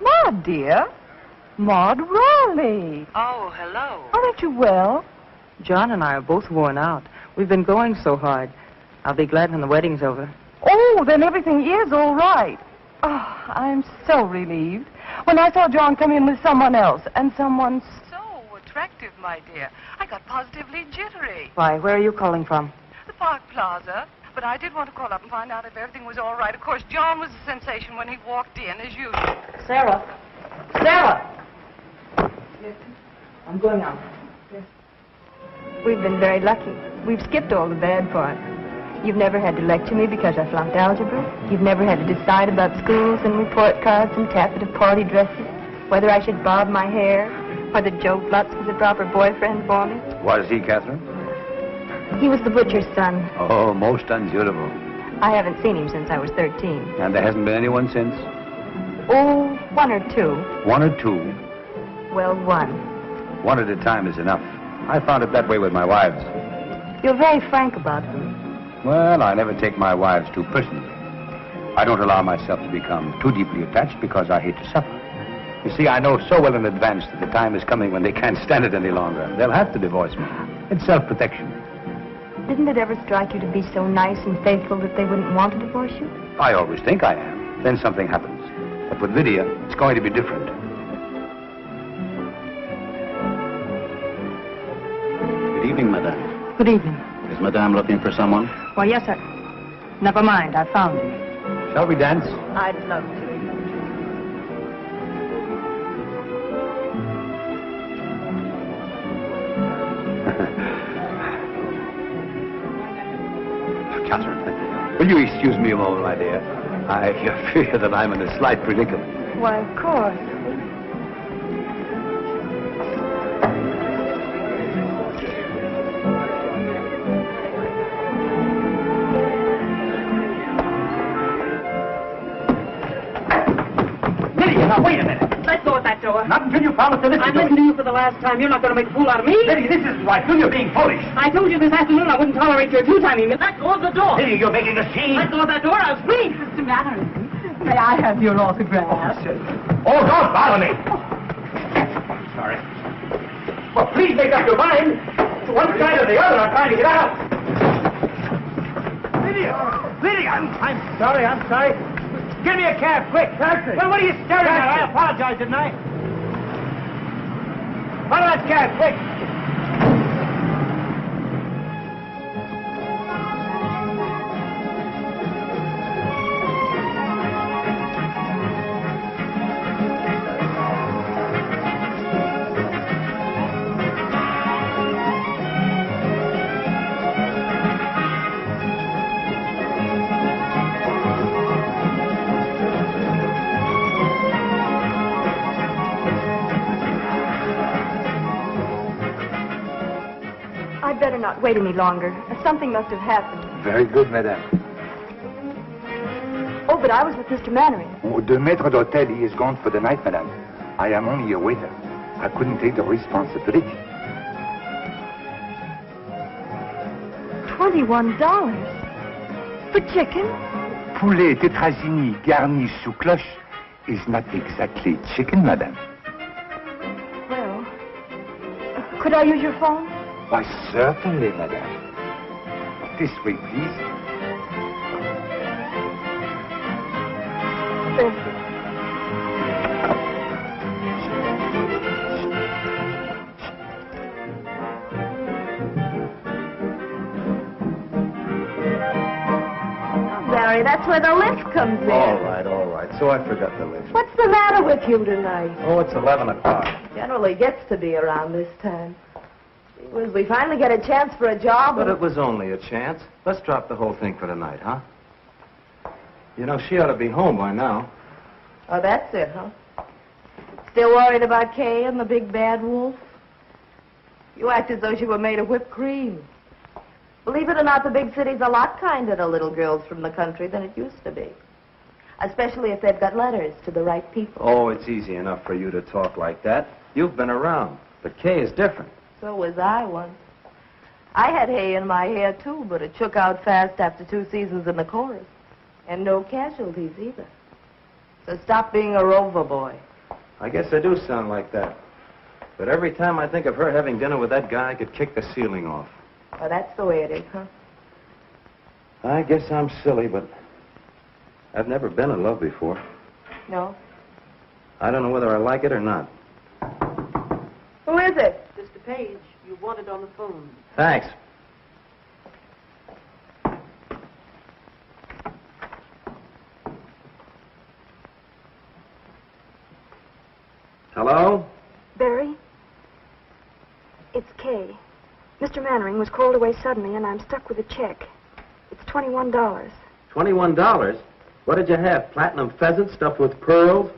Maud, dear. Maud Raleigh.
Oh, hello.
Aren't you well?
John and I are both worn out. We've been going so hard. I'll be glad when the wedding's over.
Oh, then everything is all right. Oh, I'm so relieved. When I saw John come in with someone else, and someone so attractive, my dear, I got positively jittery.
Why, where are you calling from?
The Park Plaza. But I did want to call up and find out if everything was all right. Of course, John was a sensation when he walked in, as usual.
Sarah. Sarah! Yes. I'm going out.
We've been very lucky. We've skipped all the bad parts. You've never had to lecture me because I flunked algebra. You've never had to decide about schools and report cards and taffeta party dresses, whether I should bob my hair, whether Joe Flutz was a proper boyfriend for me.
Was he, Catherine?
He was the butcher's son.
Oh, most unsuitable.
I haven't seen him since I was 13.
And there hasn't been anyone since?
Oh, one or two.
One or two?
Well, one.
One at a time is enough. I found it that way with my wives.
You're very frank about them.
Well, I never take my wives too personally. I don't allow myself to become too deeply attached because I hate to suffer. You see, I know so well in advance that the time is coming when they can't stand it any longer. They'll have to divorce me. It's self-protection.
Didn't it ever strike you to be so nice and faithful that they wouldn't want to divorce you?
I always think I am. Then something happens. But with Lydia, it's going to be different.
Good evening, madame.
Good evening.
Is madame looking for someone?
Why, yes, sir. Never mind, I found him.
Shall we dance?
I'd love to.
Catherine, will you excuse me a moment, my dear? I fear that I'm in a slight predicament.
Why, of course.
Lydia, now wait a minute.
Let go of that door.
Not until you promise to listen
I'm
to
listening
me.
to you for the last time. You're not going to make a fool out of me.
Lydia, this isn't right. You're being foolish.
I told you this afternoon I wouldn't tolerate your two-timing. Let go of the door.
Lydia, you're making a scene.
Let go of that door. I'll scream.
Mr. Mannering, may I have your autograph?
Oh, don't bother me. Sorry. Well, please make up your mind. To one side or the other, I'm trying to get out. Lydia! Lydia! I'm sorry. Give me a cab, quick. Taxi. Well, what are you staring at? I apologize, didn't I? Follow that cab, quick.
I'd better not wait any longer. Something must have happened.
Very good, madame.
Oh, but I was with Mr. Mannering.
Oh, the maître d'hôtel, he is gone for the night, madame. I am only a waiter. I couldn't take the responsibility.
$21 for chicken?
Poulet tétrazini garni sous cloche is not exactly chicken, madame.
Well, could I use your phone?
Why, certainly, madame. This way, please.
Thank you.
Barry, that's where the lift comes in.
All right. So I forgot the list.
What's the matter with you tonight?
Oh, it's 11 o'clock.
Generally gets to be around this time. Well, we finally get a chance for a job.
But it was only a chance. Let's drop the whole thing for tonight, huh? You know, she ought to be home by now.
Oh, that's it, huh? Still worried about Kay and the big bad wolf? You act as though she were made of whipped cream. Believe it or not, the big city's a lot kinder to little girls from the country than it used to be. Especially if they've got letters to the right people.
Oh, it's easy enough for you to talk like that. You've been around. But Kay is different.
So was I once. I had hay in my hair, too, but it shook out fast after 2 seasons in the chorus. And no casualties, either. So stop being a rover boy.
I guess I do sound like that. But every time I think of her having dinner with that guy, I could kick the ceiling off.
Well, that's the way it is, huh?
I guess I'm silly, but I've never been in love before.
No?
I don't know whether I like it or not.
Who is it?
Mr. Page, you wanted on the phone.
Thanks. Hello?
Barry? It's Kay. Mr. Mannering was called away suddenly, and I'm stuck with a check. It's $21.
$21? What did you have? Platinum pheasant stuffed with pearls?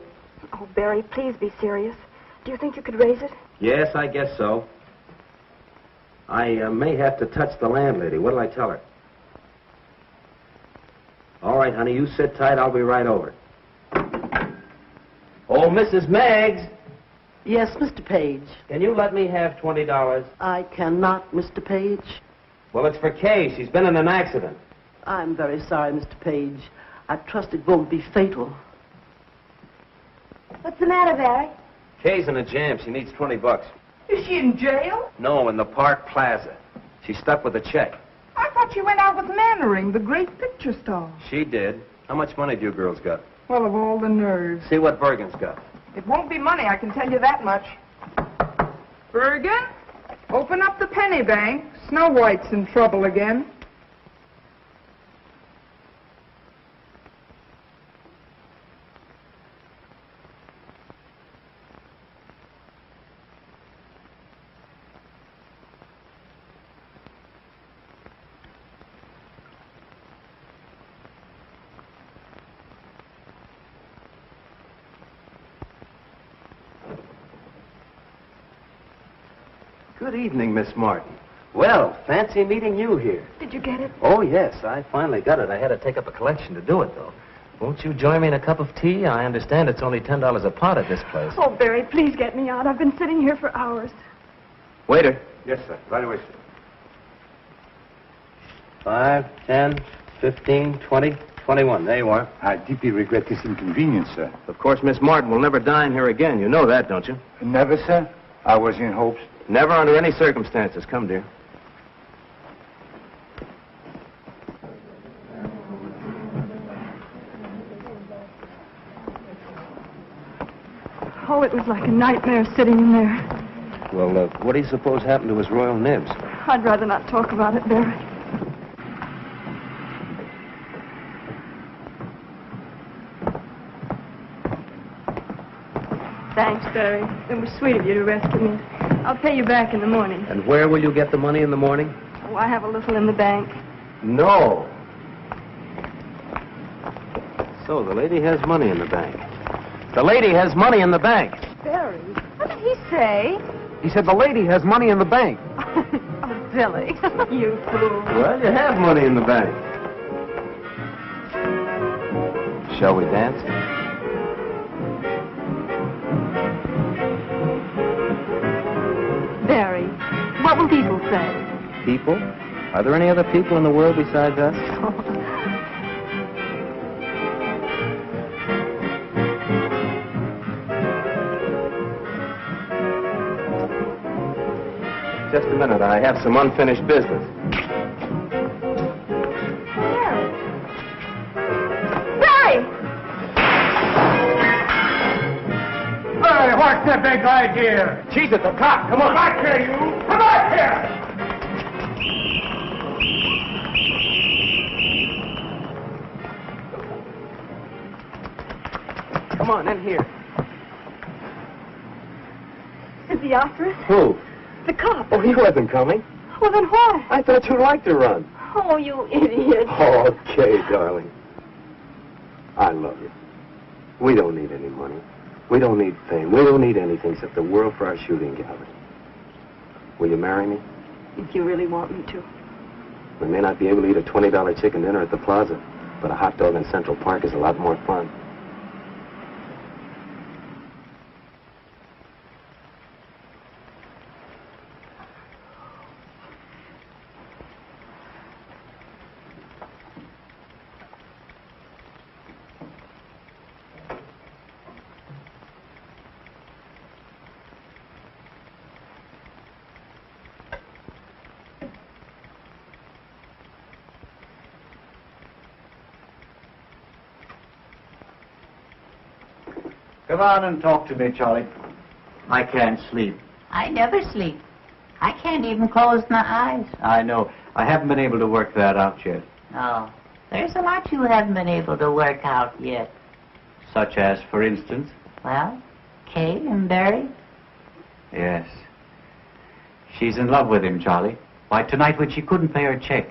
Oh, Barry, please be serious. Do you think you could raise it?
Yes, I guess so. I may have to touch the landlady. What'll I tell her? All right, honey, you sit tight. I'll be right over. Oh, Mrs. Meggs.
Yes, Mr. Page.
Can you let me have $20?
I cannot, Mr. Page.
Well, it's for Kay. She's been in an accident.
I'm very sorry, Mr. Page. I trust it won't be fatal.
What's the matter, Barry?
Kay's in a jam. She needs $20.
Is she in jail?
No, in the Park Plaza. She's stuck with a check.
I thought she went out with Mannering, the great picture star.
She did. How much money do you girls got?
Well, of all the nerves.
See what Bergen's got.
It won't be money, I can tell you that much. Bergen, open up the penny bank. Snow White's in trouble again.
Good evening, Miss Martin. Well, fancy meeting you here.
Did you get it?
Oh, yes, I finally got it. I had to take up a collection to do it, though. Won't you join me in a cup of tea? I understand it's only $10 a pot at this place.
Oh, Barry, please get me out. I've been sitting here for hours.
Waiter.
Yes, sir. Right away, sir.
5, 10, 15, 20, 21. There you are.
I deeply regret this inconvenience, sir.
Of course, Miss Martin will never dine here again. You know that, don't you?
Never, sir. I was in hopes.
Never under any circumstances. Come, dear.
Oh, it was like a nightmare sitting in there.
Well, what do you suppose happened to his royal nibs?
I'd rather not talk about it, Barry. Thanks, Barry. It was sweet of you to rescue me. I'll pay you back in the morning.
And where will you get the money in the morning?
Oh, I have a little in the bank.
No. So the lady has money in the bank. The lady has money in the bank.
Barry, what did he say?
He said the lady has money in the bank.
Oh, Billy, you fool.
Well, you have money in the bank. Shall we dance?
Barry, what will people say?
People? Are there any other people in the world besides us? Just a minute. I have some unfinished business.
Barry!
Hey, what's the big idea?
She's at the cop. Come on.
Come back here, you! Come back here!
Come on, in here.
Is he after us?
Who?
The cop.
Oh, he wasn't coming.
Well, then why?
I thought you liked to run.
Oh, you idiot.
Okay, darling. I love you. We don't need any money. We don't need fame. We don't need anything except the world for our shooting gallery. Will you marry me?
If you really want me to.
We may not be able to eat a $20 chicken dinner at the plaza, but a hot dog in Central Park is a lot more fun.
Come on and talk to me, Charlie.
I can't sleep.
I never sleep. I can't even close my eyes.
I know. I haven't been able to work that out yet.
Oh, there's a lot you haven't been able to work out yet.
Such as, for instance?
Well, Kay and Barry.
Yes. She's in love with him, Charlie. Why, tonight when she couldn't pay her check,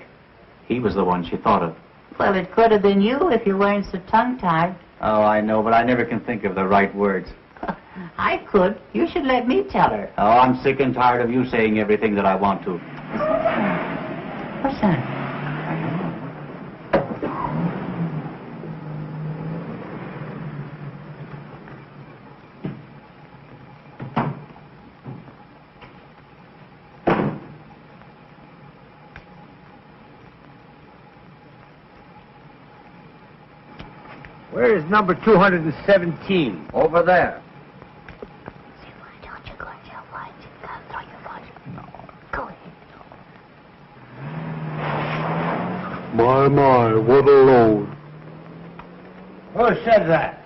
He was the one she thought of.
Well, it could have been you if you weren't so tongue-tied.
Oh, I know, but I never can think of the right words.
I could. You should let me tell her.
Oh, I'm sick and tired of you saying everything that I want to.
What's that?
Where is number 217? Over there.
My, what a load.
Who said that?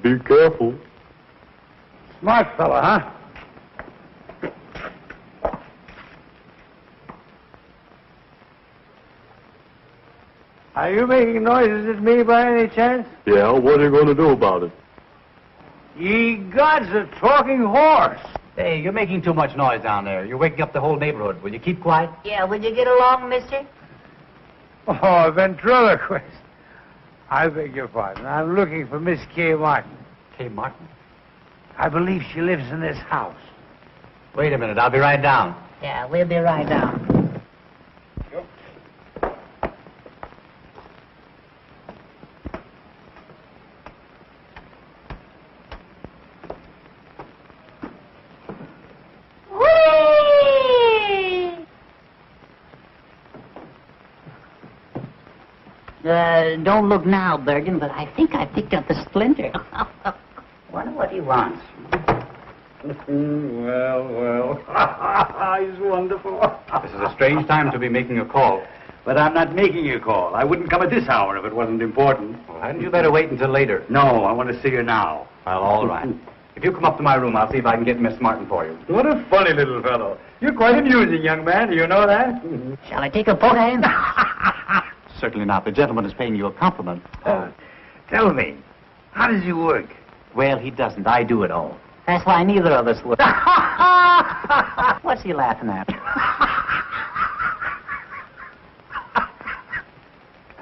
Be careful.
Smart fella, huh? Are you making noises at me by any chance?
Yeah, what are you going to do about it?
Ye gods, a talking horse.
Hey, you're making too much noise down there. You're waking up the whole neighborhood. Will you keep quiet?
Yeah, would you get along, mister?
Oh, a ventriloquist. I beg your pardon. I'm looking for Miss Kay Martin.
Kay Martin?
I believe she lives in this house.
Wait a minute. I'll be right down.
Yeah, we'll be right down. Don't look now, Bergen, but I think I picked up a splinter. Wonder what he wants.
Well. He's wonderful.
This is a strange time to be making a call.
But I'm not making a call. I wouldn't come at this hour if it wasn't important.
Well, hadn't you better wait until later?
No, I want to see you now.
Well, all right. If you come up to my room, I'll see if I can get Miss Martin for you.
What a funny little fellow. You're quite amusing, young man. Do you know that?
Shall I take a poke at him?
Certainly not. The gentleman is paying you a compliment.
Tell me, how does he work?
Well, he doesn't. I do it all.
That's why neither of us would. What's he laughing at?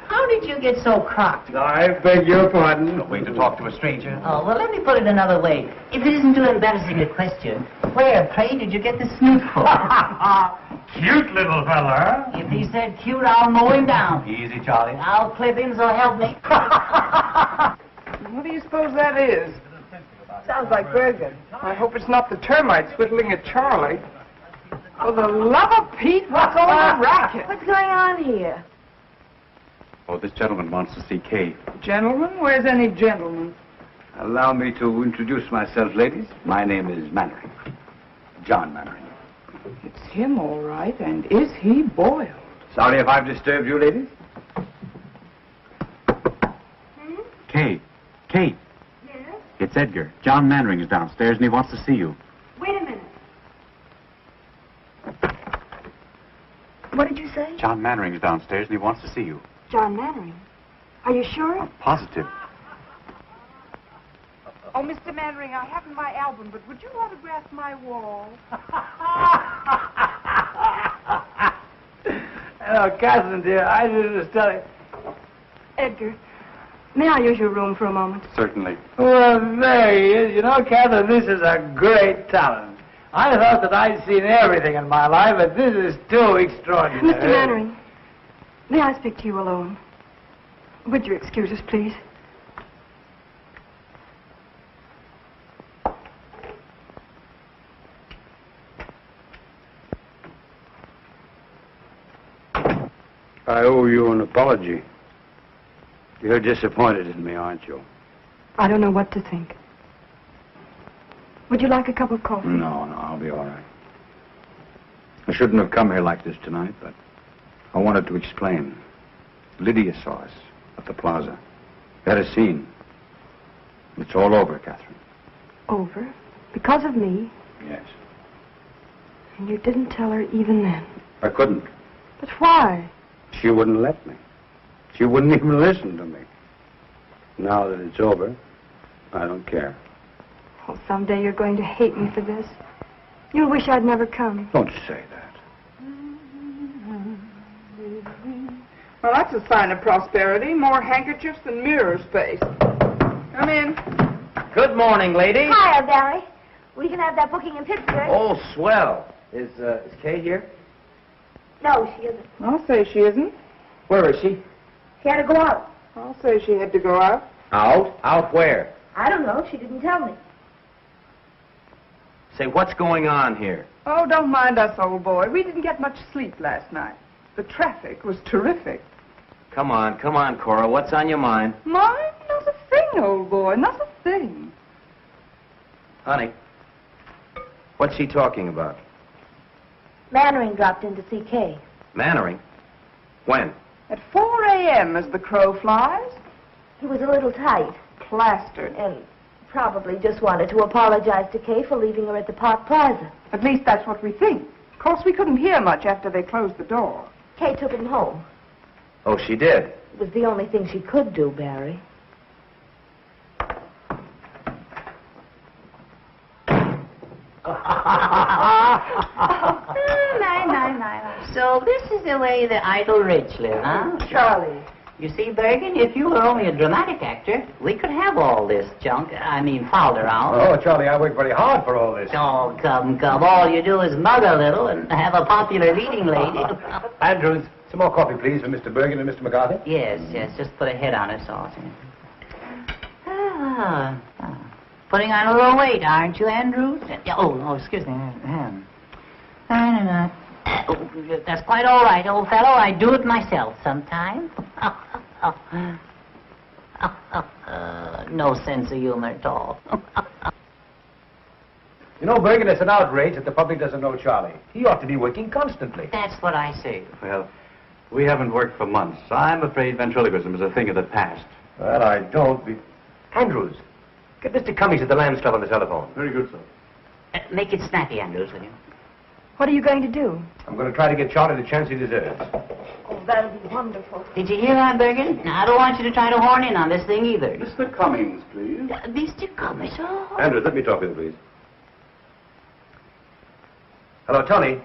How did you get so crocked?
I beg your pardon.
No way to talk to a stranger.
Oh, well, let me put it another way. If it isn't too embarrassing a question, where, pray, did you get the snoot for?
Cute little fella.
If he said cute, I'll mow him down.
Easy, Charlie.
I'll clip him, so help me.
What do you suppose that is? Sounds like Bergen. I hope it's not the termites whittling at Charlie. For the love of Pete, what's all the racket?
What's going on here?
Oh, this gentleman wants to see Kay.
Gentlemen? Where's any gentleman?
Allow me to introduce myself, ladies. My name is Mannering. John Mannering.
It's him, all right. And is he boiled?
Sorry if I've disturbed you, ladies. Kay. Kay.
Yes?
It's Edgar. John Mannering is downstairs and he wants to see you.
Wait a minute. What did you say?
John Mannering is downstairs and he wants to see you.
John Mannering. Are you sure?
Positive.
Oh, Mr. Mannering, I haven't my album, but would you autograph my wall?
Hello, Catherine, dear. I was just telling...
Edgar, may I use your room for a moment?
Certainly.
Well, there he is. You know, Catherine, this is a great talent. I thought that I'd seen everything in my life, but this is too extraordinary.
Mr. Mannering, may I speak to you alone? Would you excuse us, please?
I owe you an apology. You're disappointed in me, aren't you?
I don't know what to think. Would you like a cup of coffee?
No, I'll be all right. I shouldn't have come here like this tonight, but I wanted to explain. Lydia saw us at the plaza. We had a scene. It's all over, Catherine.
Over? Because of me?
Yes.
And you didn't tell her even then?
I couldn't.
But why?
She wouldn't let me. She wouldn't even listen to me. Now that it's over, I don't care.
Oh, someday you're going to hate me for this. You'll wish I'd never come.
Don't say that.
Well, that's a sign of prosperity. More handkerchiefs than mirror space. Come in.
Good morning, lady.
Hiya, Barry. We can have that booking in Pittsburgh.
Oh, swell. Is Kay here?
No, she isn't.
I'll say she isn't.
Where is she?
She had to go out.
I'll say she had to go out.
Out? Out where?
I don't know. She didn't tell me.
Say, what's going on here?
Oh, don't mind us, old boy. We didn't get much sleep last night. The traffic was terrific.
Come on, Cora. What's on your mind?
Mine? Not a thing, old boy. Not a thing.
Honey, what's she talking about?
Mannering dropped in to see Kay.
Mannering? When?
At 4 a.m. as the crow flies.
He was a little tight.
Plastered.
And probably just wanted to apologize to Kay for leaving her at the Park Plaza.
At least that's what we think. Of course, we couldn't hear much after they closed the door.
Kay took him home.
Oh, she did?
It was the only thing she could do, Barry.
So this is the way the idle rich live, huh?
Charlie.
You see, Bergen, if you were only a dramatic actor, we could have all this junk, fouled around.
Oh, Charlie, I worked very hard for all this.
Oh, come. All you do is mug a little and have a popular leading lady.
Andrews, some more coffee, please, for Mr. Bergen and Mr. McCarthy.
Yes, just put a head on it, so. Putting on a little weight, aren't you, Andrews? Oh, excuse me. That's quite all right, old fellow. I do it myself sometimes. No sense of humor at all.
You know, Bergen, it's an outrage that the public doesn't know Charlie. He ought to be working constantly.
That's what I say.
Well, we haven't worked for months. I'm afraid ventriloquism is a thing of the past.
Well, I don't be... Andrews, get Mr. Cummings at the Lambs Club on the telephone.
Very good, sir.
Make it snappy, Andrews, will you?
What are you going to do?
I'm going to try to get Charlie the chance he deserves.
Oh, that'll be wonderful.
Did you hear that, Bergen? Now, I don't want you to try to horn in on this thing either.
Mr. Cummings, please.
Mr. Cummings, oh.
Andrews, let me talk with you, please. Hello, Tony.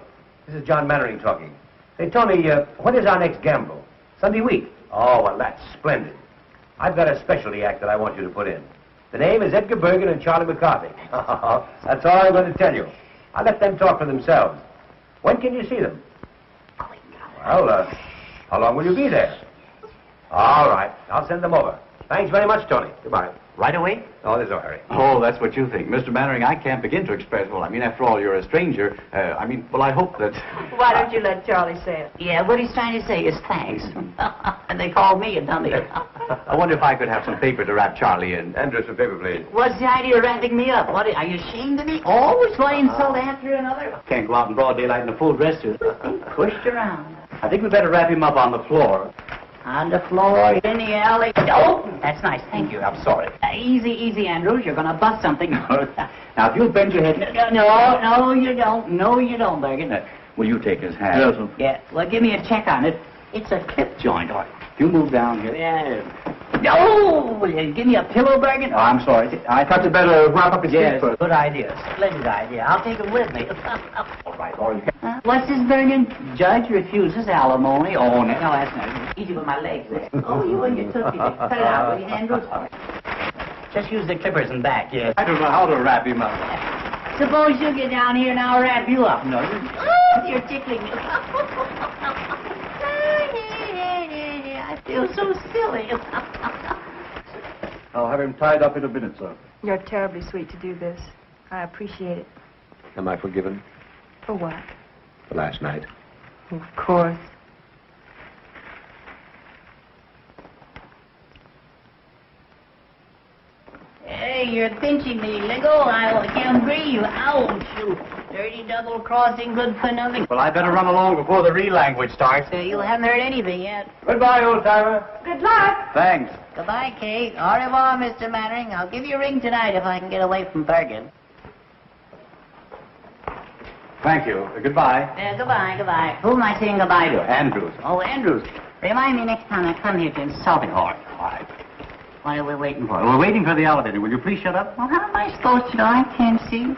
This is John Mannering talking. Hey, Tony, when is our next gamble? Sunday week? Oh, well, that's splendid. I've got a specialty act that I want you to put in. The name is Edgar Bergen and Charlie McCarthy. That's all I'm going to tell you. I'll let them talk for themselves. When can you see them? Well, how long will you be there? All right. I'll send them over. Thanks very much, Tony. Goodbye.
Right away?
Oh, there's no hurry.
Oh, that's what you think. Mr. Mannering, I can't begin to express, after all, you're a stranger. I hope that...
Why don't you let Charlie say it?
Yeah, what he's trying to say is thanks. And they called me a dummy.
I wonder if I could have some paper to wrap Charlie in.
Andrew, some paper, please.
What's the idea of wrapping me up? What, are you ashamed of me? Always one insult after another?
Can't go out in broad daylight in a full dress suit.
Pushed around.
I think we'd better wrap him up on the floor.
On the floor, in the alley. Oh, that's nice. Thank you. I'm sorry. Easy, Andrews. You're going to bust something.
Now, if you'll bend your head...
No, you don't. No, you don't, Bergen.
Will you take his hand?
Yes, sir. Yeah, well, give me a check on it. It's a clip joint.
All right. If you move down here...
Yeah. No! Will you give me a pillow, Bergen?
Oh, I'm sorry. I thought you'd better wrap up his feet first.
Good idea. Splendid idea. I'll take him with me.
All right, all right.
What's this, Bergen? Judge refuses alimony. Oh, no, that's not easy with my legs there. Oh, you and your tootsie. Cut it out, will you, Andrews? Just use the clippers and back, yes.
I don't know how to wrap him up.
Suppose you get down here and I'll wrap you up. No, you're tickling me. I feel so silly.
I'll have him tied up in a minute, sir.
You're terribly sweet to do this. I appreciate it.
Am I forgiven?
For what?
For last night.
Of course.
Hey, you're pinching me, Lego. I can't breathe. Ouch, you dirty double crossing, good for nothing.
Well, I better run along before the real language starts.
You haven't heard anything yet.
Goodbye, old-timer.
Good luck.
Thanks.
Goodbye, Kate. Au revoir, Mr. Mannering. I'll give you a ring tonight if I can get away from Bergen.
Thank you. Goodbye.
Goodbye. Who am I saying goodbye to?
Andrews.
Oh, Andrews. Remind me next time I come here to insult him.
All right. What are we waiting for? We're waiting for the elevator. Will you please shut up?
Well, how am I supposed to know? I can't see.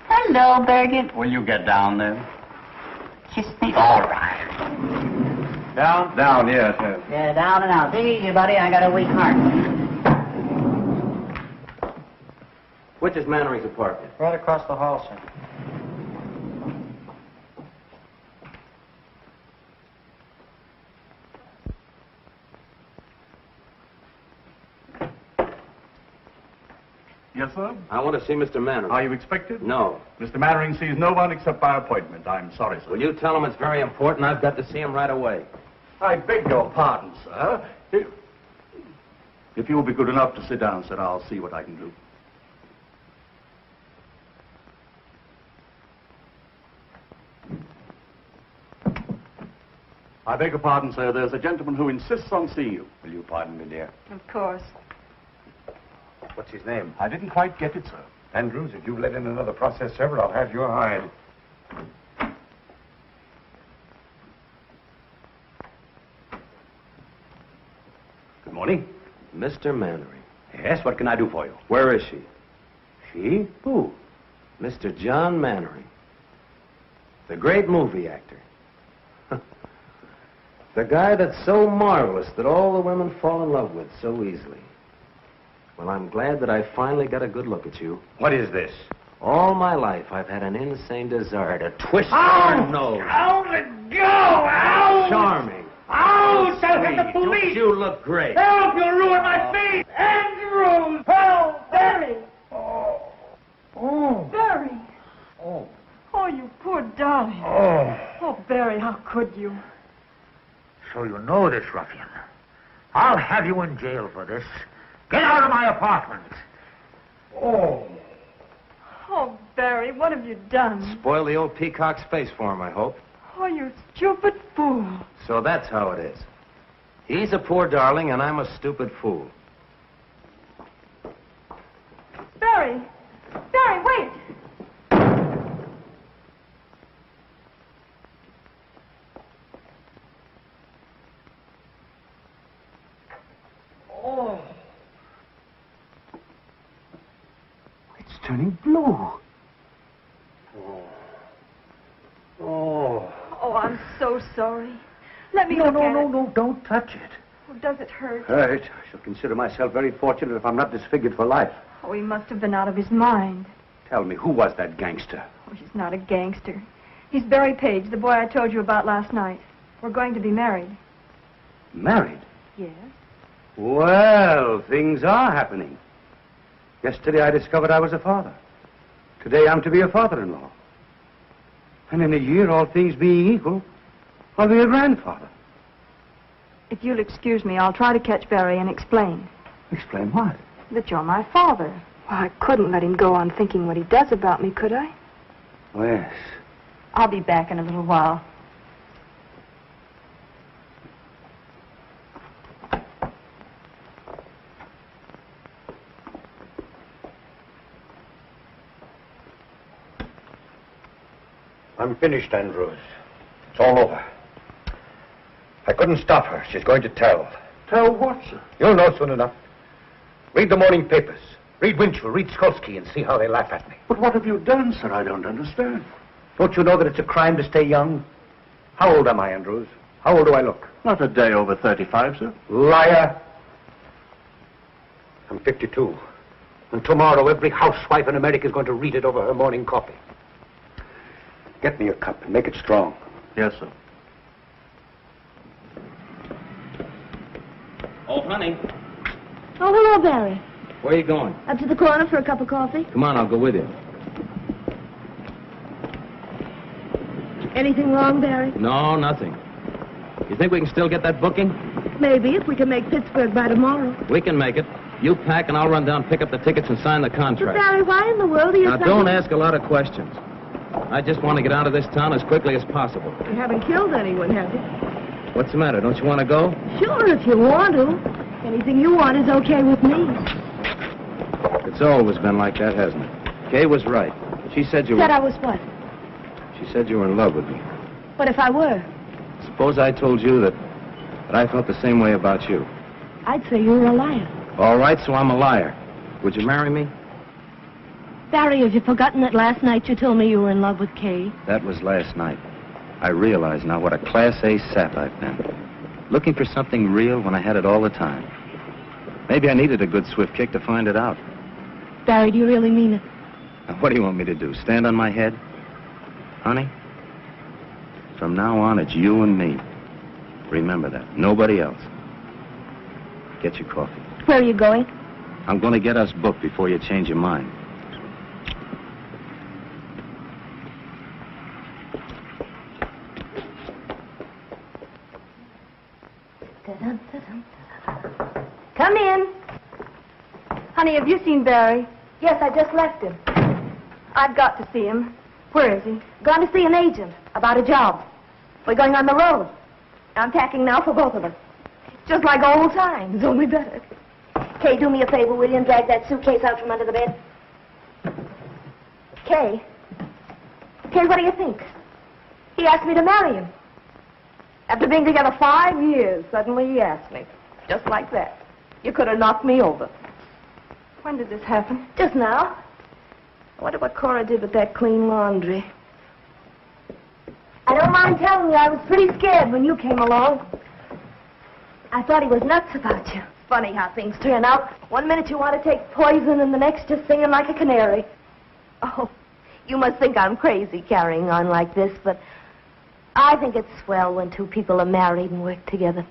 Hello, Bergen.
Will you get down there?
Kiss me. All right.
Down? Down, yes.
Yeah, down and out. Take it easy, buddy. I got a weak heart.
Which is Mannering's apartment?
Right across the hall, sir.
Yes, sir?
I want to see Mr. Mannering.
Are you expected?
No.
Mr. Mannering sees no one except by appointment. I'm sorry, sir.
Will you tell him it's very important? I've got to see him right away.
I beg your pardon, sir. If you will be good enough to sit down, sir, I'll see what I can do. I beg your pardon, sir. There's a gentleman who insists on seeing you.
Will you pardon me, dear?
Of course.
What's his name?
I didn't quite get it, sir.
Andrews, if you let in another process server, I'll have your hide. Good morning.
Mr. Mannering.
Yes, what can I do for you?
Where is she?
She? Who?
Mr. John Mannering. The great movie actor. The guy that's so marvelous that all the women fall in love with so easily. Well, I'm glad that I finally got a good look at you.
What is this?
All my life, I've had an insane desire to twist your nose.
Out it go! Out!
Charming.
Out! I'll
Sweet.
get the police!
Don't you look great?
Help! You'll ruin my feet! Andrews! Help!
Barry!
Oh.
Barry!
Oh.
Oh, you poor darling.
Oh.
Oh, Barry, how could you?
So you know this ruffian. I'll have you in jail for this. Get out of my apartment. Oh.
Oh, Barry, what have you done?
Spoil the old peacock's face for him, I hope.
Oh, you stupid fool.
So that's how it is. He's a poor darling, and I'm a stupid fool.
Barry! Barry, wait!
Oh. It's turning blue. Oh. Oh.
Oh, I'm so sorry. Let me
No,
look
no,
at
no,
it.
no, don't touch it.
Oh, does it hurt?
Hurt. I shall consider myself very fortunate if I'm not disfigured for life.
Oh, he must have been out of his mind.
Tell me, who was that gangster?
Oh, he's not a gangster. He's Barry Page, the boy I told you about last night. We're going to be married.
Married?
Yes.
Well, things are happening. Yesterday I discovered I was a father. Today I'm to be a father-in-law. And in a year, all things being equal, I'll be a grandfather.
If you'll excuse me, I'll try to catch Barry and explain.
Explain what?
That you're my father. Well, I couldn't let him go on thinking what he does about me, could I?
Oh, yes.
I'll be back in a little while.
I'm finished, Andrews. It's all over. I couldn't stop her. She's going to tell.
Tell what, sir?
You'll know soon enough. Read the morning papers. Read Winchell, read Skolsky, and see how they laugh at me.
But what have you done, sir? I don't understand.
Don't you know that it's a crime to stay young? How old am I, Andrews? How old do I look?
Not a day over 35, sir.
Liar. I'm 52. And tomorrow, every housewife in America is going to read it over her morning coffee. Get me a cup and make it strong.
Yes, sir.
Oh, honey,
Oh, hello, Barry.
where are you going?
Up to the corner for a cup of coffee.
Come on, I'll go with you.
Anything wrong, Barry?
No, nothing. You think we can still get that booking?
Maybe, if we can make Pittsburgh by tomorrow.
We can make it. You pack and I'll run down, pick up the tickets, and sign the
But,
contract.
Barry, why in the world are you
Now, don't ask a lot of questions. I just want to get out of this town as quickly as possible.
You haven't killed anyone, have you?
What's the matter? Don't you want to go?
Sure, if you want to. Anything you want is okay with me.
It's always been like that, hasn't it? Kay was right. She said you
Said I
were...
was what?
She said you were in love with me.
What if I were?
Suppose I told you that I felt the same way about you.
I'd say you were a liar.
All right, so I'm a liar. Would you marry me?
Barry, have you forgotten that last night you told me you were in love with Kay?
That was last night. I realize now what a Class A sap I've been. Looking for something real when I had it all the time. Maybe I needed a good swift kick to find it out.
Barry, do you really mean it?
Now, what do you want me to do, stand on my head? Honey, from now on, it's you and me. Remember that. Nobody else. Get your coffee.
Where are you going?
I'm going to get us booked before you change your mind.
Come in.
Honey, have you seen Barry?
Yes, I just left him.
I've got to see him. Where is he?
Gone to see an agent about a job. We're going on the road. I'm packing now for both of us. Just like old times, only better. Kay, do me a favor, will you, and drag that suitcase out from under the bed? Kay? Kay, what do you think? He asked me to marry him. After being together 5 years, suddenly he asked me. Just like that. You could have knocked me over.
When did this happen?
Just now. I wonder what Cora did with that clean laundry. I don't mind telling you, I was pretty scared when you came along. I thought he was nuts about you. Funny how things turn out. 1 minute you want to take poison, and the next just singing like a canary. Oh, you must think I'm crazy carrying on like this, but I think it's swell when two people are married and work together.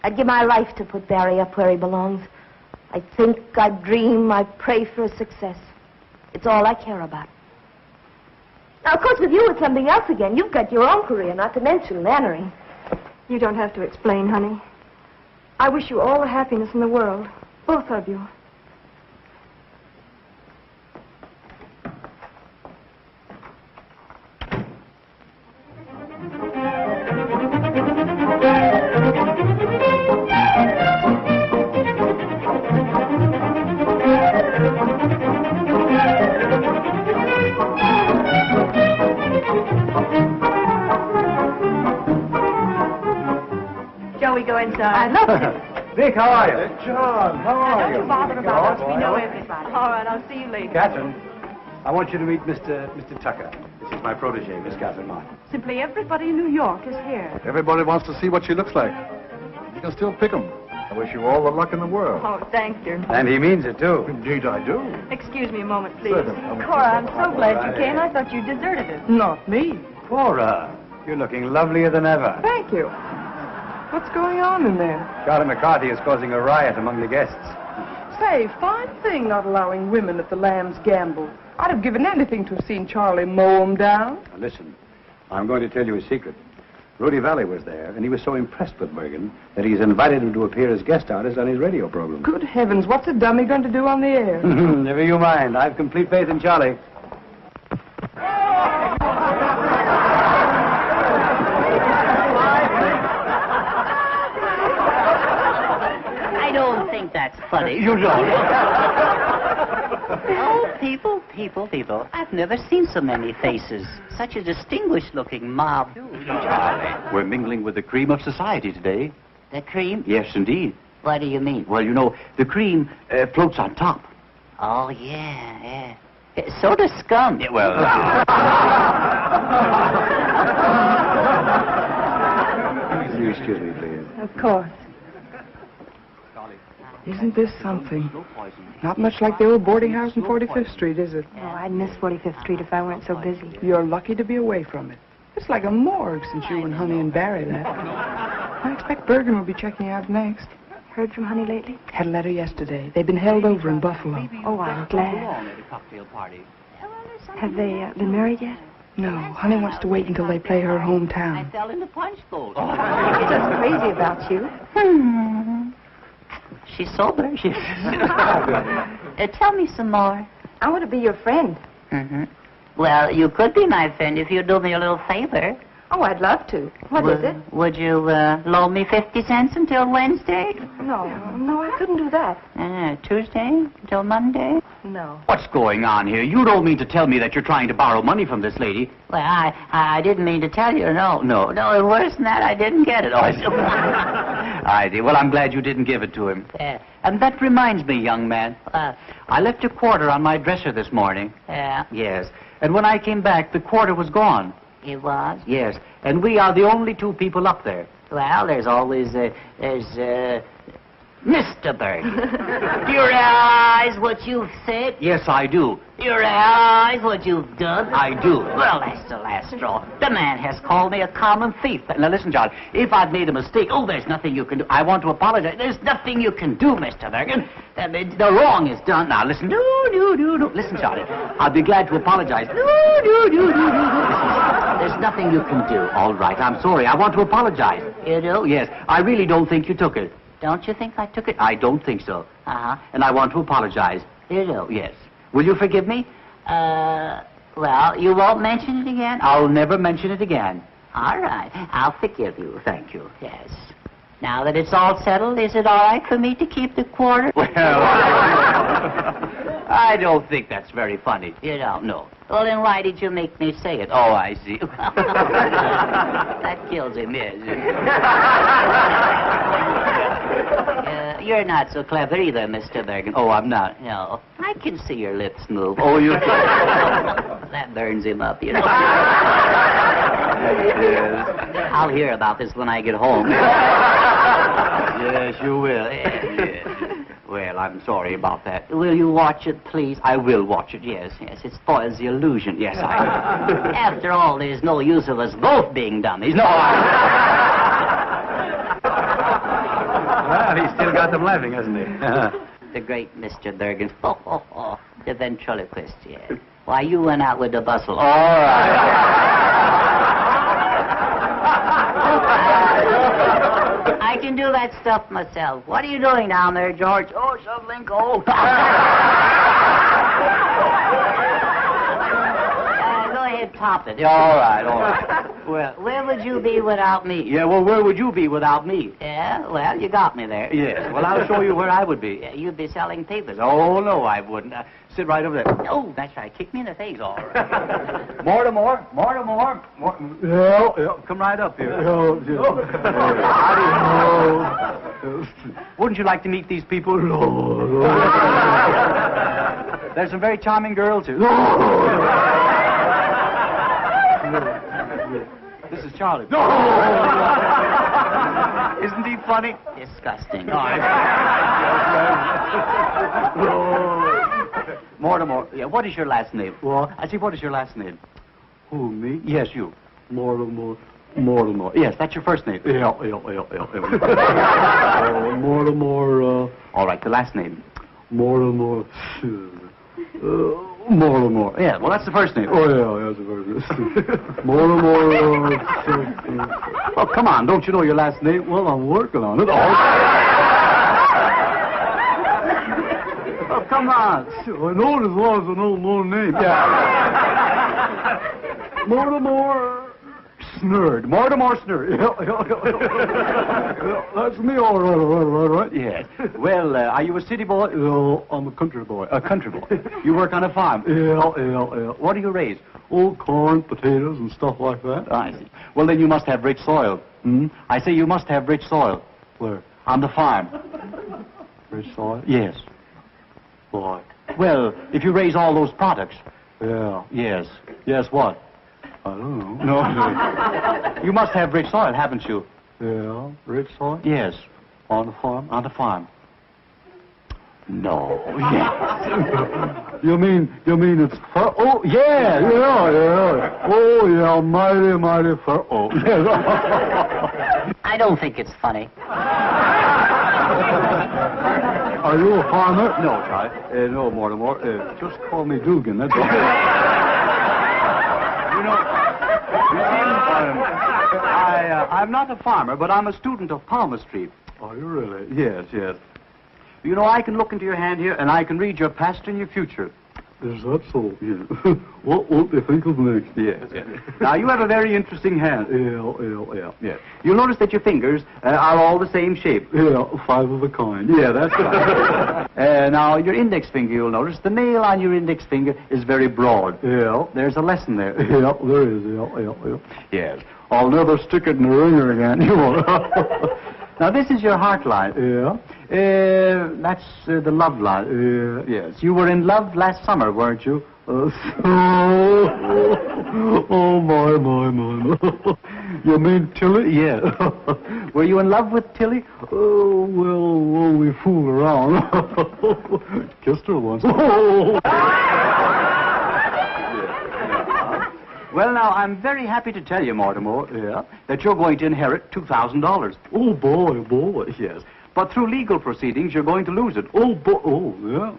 I'd give my life to put Barry up where he belongs. I think, I dream, I pray for his success. It's all I care about. Now, of course, with you, it's something else again. You've got your own career, not to mention Mannering.
You don't have to explain, honey. I wish you all the happiness in the world. Both of you.
Shall we go inside?
I'd love to.
Dick, how are you? John, how are you?
Don't you bother about us. We know everybody. All right, I'll see you later.
Catherine, I want you to meet Mr. Tucker. This is my protege, Miss Catherine Martin.
Simply everybody in New York is here.
Everybody wants to see what she looks like. You can still pick 'em. I wish you all the luck in the world.
Oh, thanks, dear.
And he means it, too.
Indeed, I do.
Excuse me a moment, please.
Certainly.
Cora, I'm so glad you came. I thought you deserted us.
Not me.
Cora, you're looking lovelier than ever.
Thank you. What's going on in there?
Charlie McCarthy is causing a riot among the guests.
Say, fine thing not allowing women at the Lamb's Gamble. I'd have given anything to have seen Charlie mow 'em down.
Now, listen, I'm going to tell you a secret. Rudy Valley was there, and he was so impressed with Bergen that he's invited him to appear as guest artist on his radio program.
Good heavens, what's a dummy going to do on the air?
Never you mind. I've complete faith in Charlie.
I don't think that's funny.
You don't.
Oh, people. I've never seen so many faces. Such a distinguished-looking mob.
Charlie, we're mingling with the cream of society today.
The cream?
Yes, indeed.
What do you mean?
Well, you know, the cream floats on top.
Oh, yeah. So does scum.
Yeah, well...
Excuse me, please.
Of course.
Isn't this something? Not much like the old boarding house in 45th Street, is it?
Oh, I'd miss 45th Street if I weren't so busy.
You're lucky to be away from it. It's like a morgue since you and Honey and Barry left. I expect Bergen will be checking out next.
Heard from Honey lately?
Had a letter yesterday. They've been held over in Buffalo.
Oh, I'm glad. Have they been married yet?
No, Honey wants to wait until they play her hometown.
I fell in the punch bowl.
She's just crazy about you.
She's sober. Tell me some more.
I want to be your friend.
Mm-hmm. Well, you could be my friend if you'd do me a little favor.
Oh, I'd love to. What is it?
Would you loan me 50 cents until Wednesday?
No, I couldn't do that.
Tuesday until Monday?
No.
What's going on here? You don't mean to tell me that you're trying to borrow money from this lady?
Well, I didn't mean to tell you. No. Worse than that, I didn't get it.
I did. Well, I'm glad you didn't give it to him. And that reminds me, young man. I left a quarter on my dresser this morning. Yes. And when I came back, the quarter was gone.
It was?
Yes. And we are the only two people up there.
Well, there's always, Mr. Bergen. Do you realize what you've said?
Yes, I do.
Do you realize what you've done?
I do.
Well, that's the last straw. The man has called me a common thief.
Now, listen, John, if I've made a mistake, there's nothing you can do. I want to apologize.
There's nothing you can do, Mr. Bergen. The wrong is done.
Now, listen. No. Listen, Johnny, I'll be glad to apologize. No. There's nothing you can do. All right, I'm sorry. I want to apologize.
You do?
Yes. I really don't think you took it.
Don't you think I took it?
I don't think so.
Uh-huh.
And I want to apologize.
You do?
Yes. Will you forgive me?
Well, you won't mention it again?
I'll never mention it again.
All right. I'll forgive you.
Thank you.
Yes. Now that it's all settled, is it all right for me to keep the quarter?
Well, I don't think that's very funny.
You don't? No. Well, then why did you make me say it?
Oh, I see.
That kills him, yes. You're not so clever either, Mr. Bergen.
Oh, I'm not.
No. I can see your lips move.
Oh, you...
That burns him up, you know. I'll hear about this when I get home.
Yes, you will.
Yes.
Well, I'm sorry about that.
Will you watch it, please?
I will watch it, yes.
It spoils the illusion.
Yes, I will.
After all, there's no use of us both being dummies.
No, Well, he's still got them laughing, hasn't he?
The great Mr. Bergen. The ventriloquist, yes. Why, you went out with the bustle.
All right.
I can do that stuff myself. What are you doing down there, George? Oh, shoveling coal. Go ahead, top it.
All right.
Well, where would you be without me?
Yeah, well, where would you be without me?
Yeah, well, you got me there.
Yes, well, I'll show you where I would be.
Yeah, you'd be selling papers.
Oh, no, I wouldn't. Sit right over there.
Oh, that's right. Kick me in the face. All right.
Mortimer.
Yeah.
Come right up here.
Yeah.
Wouldn't you like to meet these people? There's some very charming girls here. This is Charlie. Isn't he funny?
Disgusting.
Mortimer, yeah, what is your last name?
What?
I see, what is your last name?
Who, me?
Yes, you.
Mortimer.
Yes, that's your first name.
Yeah. Mortimer,
All right, the last name.
Mortimer.
Mortimer. Yeah, well, that's the first name.
Oh, yeah, that's the first name. Mortimer.
Oh, come on, don't you know your last name?
Well, I'm working on it.
Oh, come on.
I know it as well as I know my name.
Yeah. Mortimer Snurd. Mortimer Snurd.
That's me, all right.
Yes. Well, are you a city boy?
No, I'm a country boy.
A country boy. You work on a farm?
Yeah.
What do you raise?
Oh, corn, potatoes, and stuff like that.
I see. Well, then you must have rich soil.
Hmm?
I say you must have rich soil.
Where?
On the farm.
Rich soil?
Yes.
Why?
Well, if you raise all those products.
Yeah.
Yes. Yes, what?
I don't know.
No. You must have rich soil, haven't you?
Yeah, rich soil?
Yes.
On the farm?
On the farm. No. Yes.
You mean it's fur? Oh, yeah. Oh, yeah, mighty fur. Oh, yeah.
I don't think it's funny.
Are you a farmer?
No, Charlie.
No, Mortimer. Just call me Dugan. That's all.
I'm not a farmer, but I'm a student of palmistry.
Are you really?
Yes. You know, I can look into your hand here, and I can read your past and your future.
Is that so? Yeah. What do you think of next?
Yes. Now, you have a very interesting hand.
Yeah.
You'll notice that your fingers are all the same shape.
Yeah, 5 of a kind.
Yeah, that's right. Now, your index finger, you'll notice, the nail on your index finger is very broad.
Yeah.
There's a lesson there.
Yeah, there is. Yeah.
Yes.
I'll never stick it in the ringer again. You won't. Now, this is your heart line. Yeah. That's the love line. Yes. You were in love last summer, weren't you? Oh, my. You mean Tilly? Yeah. Were you in love with Tilly? Oh, well, we fooled around. Kissed her once. Well, now, I'm very happy to tell you, Mortimer, that you're going to inherit $2,000. Oh, boy, yes. But through legal proceedings, you're going to lose it. Oh, boy, yeah.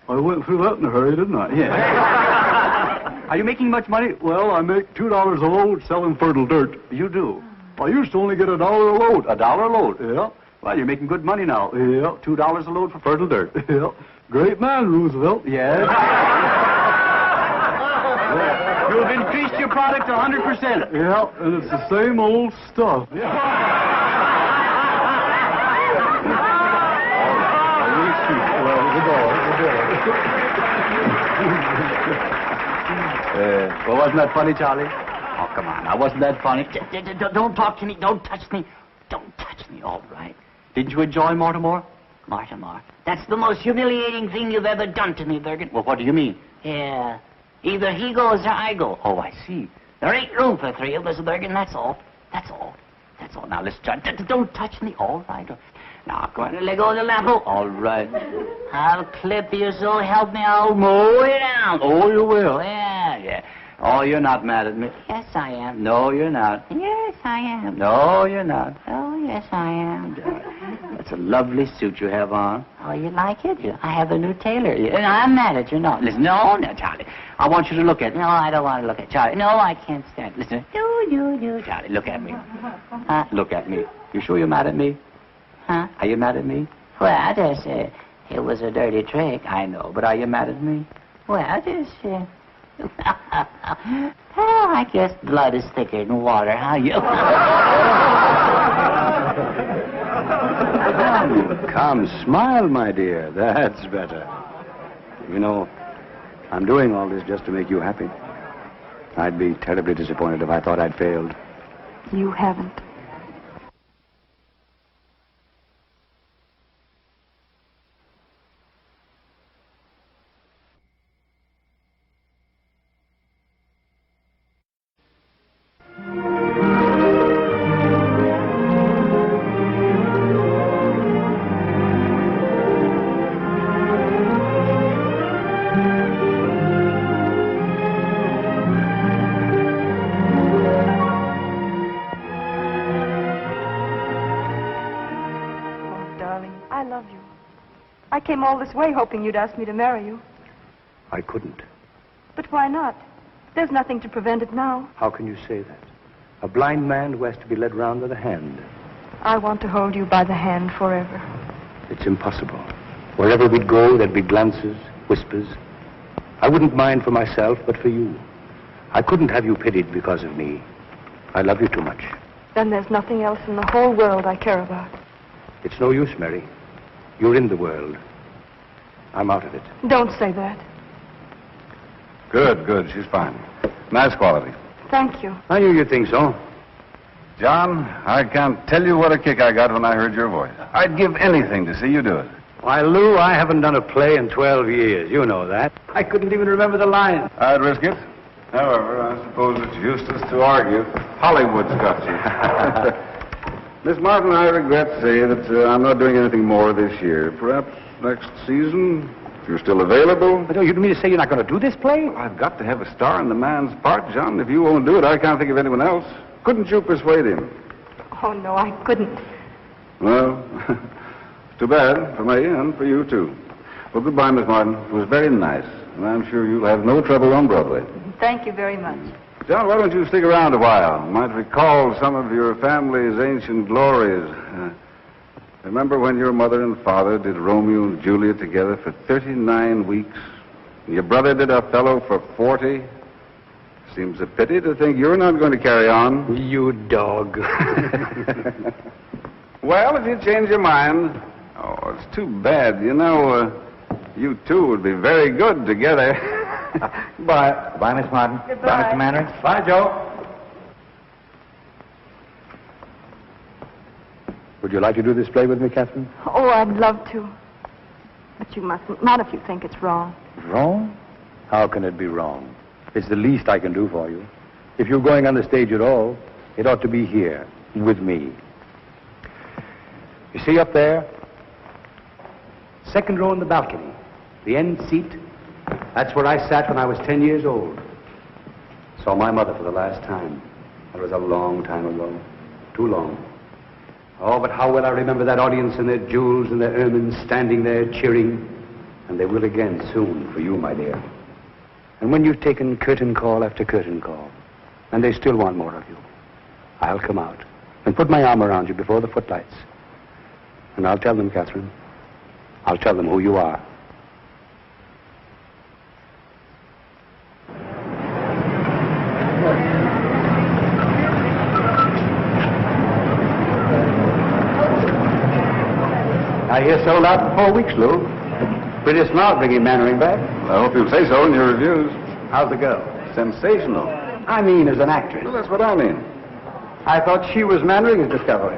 I went through that in a hurry, didn't I? Yeah. Are you making much money? Well, I make $2 a load selling fertile dirt. You do? I used to only get $1 a load. $1 a load? Yeah. Well, you're making good money now. Yeah. $2 a load for fertile dirt. Yeah. Great man, Roosevelt. Yes. You've increased your product 100%. Yeah, and it's the same old stuff. Well, wasn't that funny, Charlie? Oh, come on. Now, wasn't that funny? Don't talk to me. Don't touch me. Don't touch me, all right. Didn't you enjoy Mortimer? Mortimer. That's the most humiliating thing you've ever done to me, Bergen. Well, what do you mean? Yeah. Either he goes or I go. Oh, I see. There ain't room for three of us, Bergen. That's all. That's all. That's all. Now, listen, John. Don't touch me. All right. Now, I'm going to let go of the lamp. All right. I'll clip you, so help me. I'll mow it down. Oh, you will? Yeah. Oh, you're not mad at me. Yes, I am. No, you're not. Yes, I am. No, you're not. Oh, yes, I am. That's a lovely suit you have on. Oh, you like it? I have a new tailor. I'm mad at you. No, listen. No, Charlie. I want you to look at me. No, I don't want to look at Charlie. No, I can't stand it. Listen. You, Charlie. Look at me. Huh? Look at me. You sure you're mad at me? Huh? Are you mad at me? Well, I just it was a dirty trick. I know, but are you mad at me? Well, I just well, I guess blood is thicker than water. How you?
Come, smile, my dear. That's better. You know, I'm doing all this just to make you happy. I'd be terribly disappointed if I thought I'd failed.
You haven't. I came all this way hoping you'd ask me to marry you.
I couldn't.
But why not? There's nothing to prevent it now.
How can you say that? A blind man who has to be led round with a hand.
I want to hold you by the hand forever.
It's impossible. Wherever we'd go, there'd be glances, whispers. I wouldn't mind for myself, but for you. I couldn't have you pitied because of me. I love you too much.
Then there's nothing else in the whole world I care about.
It's no use, Mary. You're in the world. I'm out of it.
Don't say that.
Good. She's fine. Nice quality.
Thank you.
I knew you'd think so.
John, I can't tell you what a kick I got when I heard your voice. I'd give anything to see you do it.
Why, Lou, I haven't done a play in 12 years. You know that. I couldn't even remember the lines.
I'd risk it. However, I suppose it's useless to argue. Hollywood's got you. Miss Martin, I regret to say that I'm not doing anything more this year. Perhaps next season, if you're still available.
But you mean to say you're not going to do this play?
I've got to have a star in the man's part, John. If you won't do it, I can't think of anyone else. Couldn't you persuade him?
Oh, no, I couldn't.
Well, too bad for me and for you, too. Well, goodbye, Miss Martin. It was very nice, and I'm sure you'll have no trouble on Broadway.
Thank you very much.
John, why don't you stick around a while? You might recall some of your family's ancient glories. Remember when your mother and father did Romeo and Juliet together for 39 weeks? And your brother did Othello for 40? Seems a pity to think you're not going to carry on.
You dog.
Well, if you change your mind... Oh, it's too bad. You know, you two would be very good together.
Bye.
Bye, Miss Martin.
Goodbye.
Bye, Mr. Mannering.
Bye, Joe.
Would you like to do this play with me, Catherine?
Oh, I'd love to. But you mustn't. Not if you think it's wrong.
Wrong? How can it be wrong? It's the least I can do for you. If you're going on the stage at all, it ought to be here, with me. You see up there? Second row in the balcony. The end seat. That's where I sat when I was 10 years old. Saw my mother for the last time. That was a long time ago. Too long. Oh, but how well I remember that audience in their jewels and their ermines standing there cheering. And they will again soon for you, my dear. And when you've taken curtain call after curtain call, and they still want more of you, I'll come out and put my arm around you before the footlights. And I'll tell them, Catherine, I'll tell them who you are. I hear sold out for 4 weeks, Lou. Pretty smart bringing Mannering back.
I hope you'll say so in your reviews.
How's the girl?
Sensational.
I mean, as an actress.
Well, that's what I mean.
I thought she was Mannering's discovery.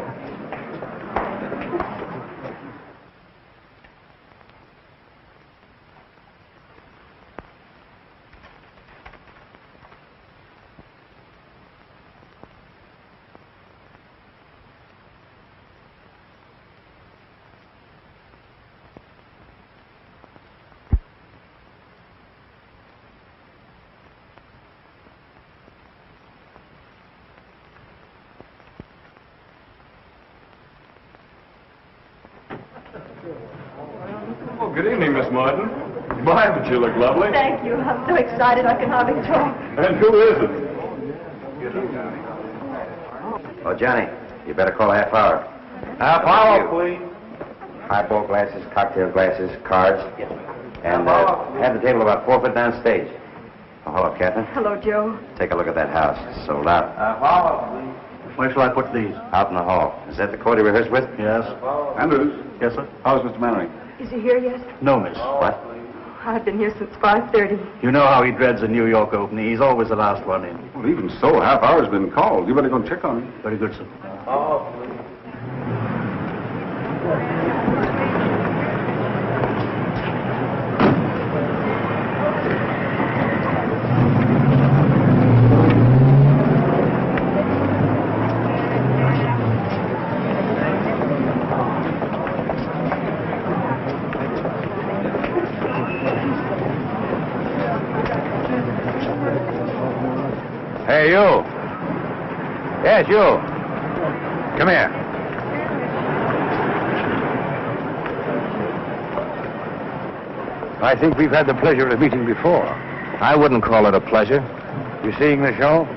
Oh, good evening, Miss Martin. My, but you look lovely.
Thank you. I'm so excited I can hardly talk.
And who is it?
Oh, Johnny, you better call a half hour.
Half hour, please.
Highball glasses, cocktail glasses, cards. And have the table about 4 foot down stage. Oh, hello, Captain.
Hello, Joe.
Take a look at that house. It's sold out.
Half hour, please.
Where shall I put these?
Out in the hall. Is that the court he rehearsed with?
Yes.
Andrews.
Yes, sir?
How's Mr. Mannering?
Is he here yet?
No, miss.
What?
I've been here since 5:30.
You know how he dreads a New York opening. He's always the last one in.
Well, even so, half hour's been called. You better go check on him.
Very good, sir.
Hey, you. Yes, you. Come here. I think we've had the pleasure of meeting before.
I wouldn't call it a pleasure.
You seeing the show?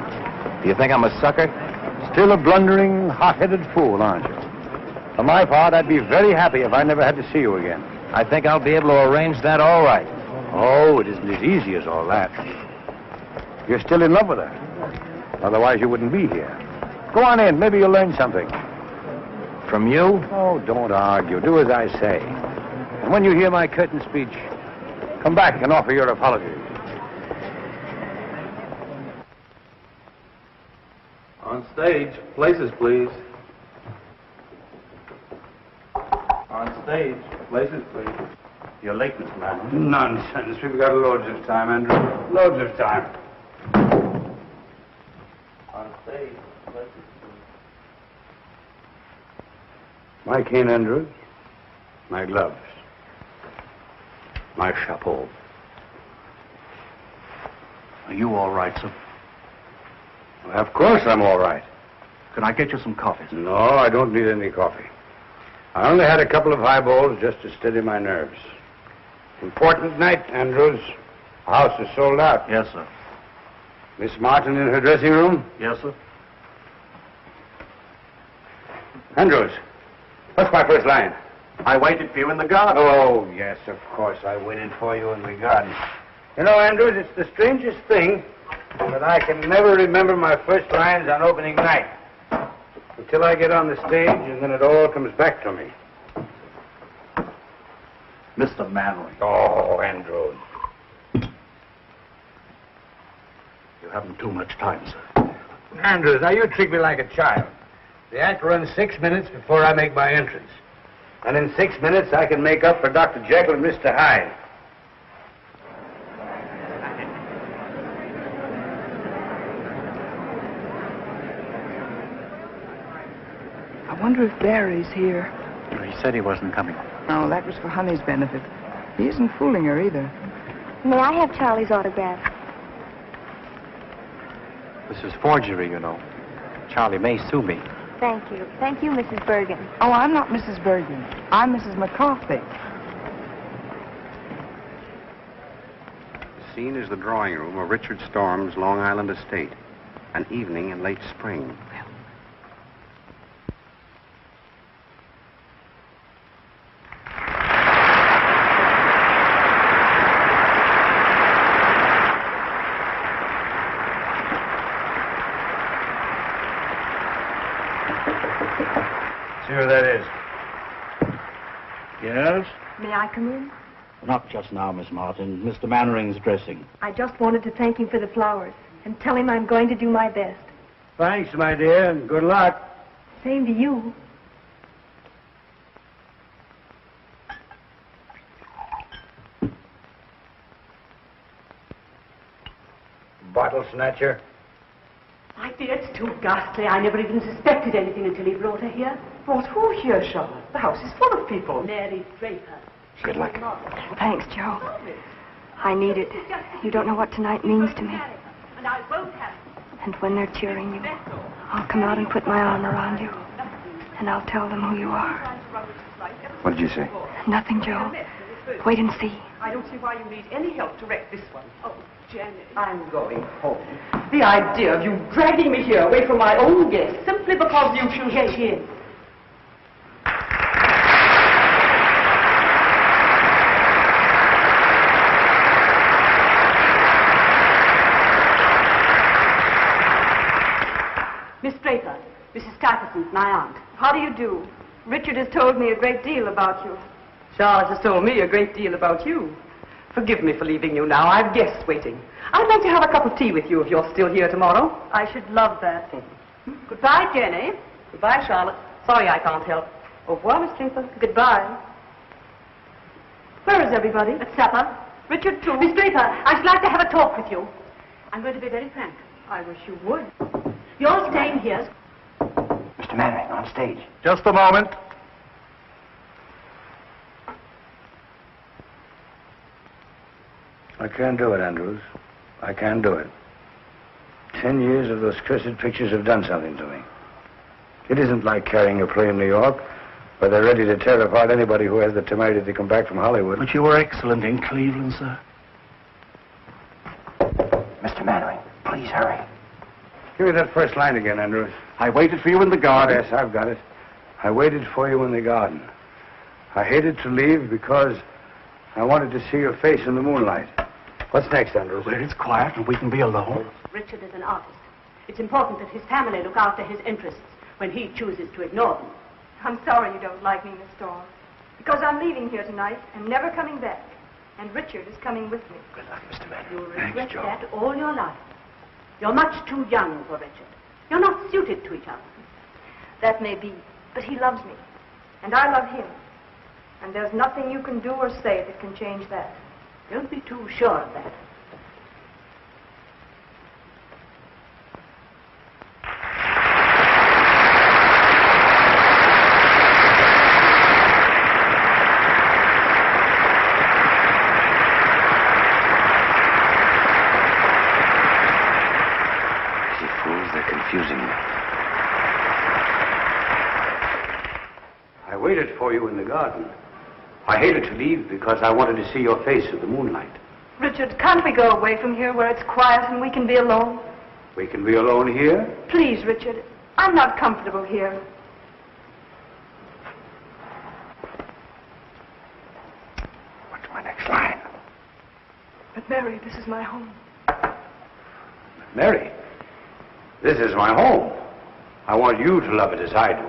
Do you think I'm a sucker?
Still a blundering, hot-headed fool, aren't you? For my part, I'd be very happy if I never had to see you again.
I think I'll be able to arrange that all right.
Oh, it isn't as easy as all that. You're still in love with her. Otherwise, you wouldn't be here. Go on in. Maybe you'll learn something.
From you?
Oh, don't argue. Do as I say. And when you hear my curtain speech, come back and offer your apologies.
On stage. Places, please. On stage. Places, please.
You're late, Mr. Manning.
Nonsense. We've got loads of time, Andrew. Loads of time.
On stage. Places, please.
My cane, Andrews. My gloves. My chapeau.
Are you all right, sir?
Well, of course I'm all right.
Can I get you some coffee, sir?
No, I don't need any coffee. I only had a couple of highballs just to steady my nerves. Important night, Andrews. The house is sold out.
Yes, sir.
Miss Martin in her dressing room?
Yes, sir.
Andrews, what's my first line?
I waited for you in the garden.
Oh, yes, of course. I waited for you in the garden. You know, Andrews, it's the strangest thing that I can never remember my first lines on opening night. Until I get on the stage, and then it all comes back to me.
Mr. Mannering.
Oh, Andrews.
You haven't too much time, sir.
Andrews, now you treat me like a child. The act runs 6 minutes before I make my entrance. And in 6 minutes, I can make up for Dr. Jekyll and Mr. Hyde.
I wonder if Barry's here.
He said he wasn't coming.
No, that was for Honey's benefit. He isn't fooling her either.
May I have Charlie's autograph?
This is forgery, you know. Charlie may sue me.
Thank you. Thank you, Mrs. Bergen.
Oh, I'm not Mrs. Bergen. I'm Mrs. McCarthy.
The scene is the drawing room of Richard Storm's Long Island estate. An evening in late spring.
See who that is.
Yes?
May I come in?
Not just now, Miss Martin. Mr. Mannering's dressing.
I just wanted to thank him for the flowers and tell him I'm going to do my best.
Thanks, my dear, and good luck.
Same to you.
Bottle snatcher.
My dear, it's too ghastly. I never even suspected anything until he brought her here.
Brought who here, Charlotte? The house is full of people.
Mary Draper.
Good luck.
Thanks, Joe. I need it. You don't know what tonight means to me.
And I won't have
And when they're cheering you, I'll come out and put my arm around you. And I'll tell them who you are.
What did you say?
Nothing, Joe. Wait and see.
I don't see why you need any help to wreck this one. Oh, Janet. I'm going home. The idea of you dragging me here away from my own guests simply because you choose to
she is. Miss Draper, Mrs. Stuyvesant, my aunt.
How do you do? Richard has told me a great deal about you.
Charlotte has told me a great deal about you. Forgive me for leaving you now. I've guests waiting. I'd like to have a cup of tea with you if you're still here tomorrow.
I should love that.
Goodbye, Jenny. Goodbye, Charlotte. Sorry I can't help. Au revoir, Miss Clinton.
Goodbye. Where is everybody?
At supper.
Richard, too.
Miss Draper, I should like to have a talk with you. I'm going to be very frank.
I wish you would.
You're staying here.
Mr. Mannering, on stage.
Just a moment.
I can't do it, Andrews. I can't do it. 10 years of those cursed pictures have done something to me. It isn't like carrying a play in New York, where they're ready to tear apart anybody who has the temerity to come back from Hollywood.
But you were excellent in Cleveland, sir.
Mr. Mannering, please hurry.
Give me that first line again, Andrews.
I waited for you in the garden.
Yes, I've got it. I waited for you in the garden. I hated to leave because I wanted to see your face in the moonlight. What's next, Andrews?
Where it's quiet and we can be alone.
Richard is an artist. It's important that his family look after his interests when he chooses to ignore them.
I'm sorry you don't like me, Miss Storm. Because I'm leaving here tonight and never coming back. And Richard is coming with me.
Good luck, Mr. Mannering.
You'll regret that all your life. You're much too young for Richard. You're not suited to each other.
That may be, but he loves me. And I love him. And there's nothing you can do or say that can change that.
Don't be too sure of that.
Confusing me. I waited for you in the garden. I hated to leave because I wanted to see your face in the moonlight.
Richard, can't we go away from here where it's quiet and we can be alone?
We can be alone here?
Please, Richard. I'm not comfortable here.
What's my next line?
But, Mary, this is my home.
Mary, this is my home. I want you to love it as I do.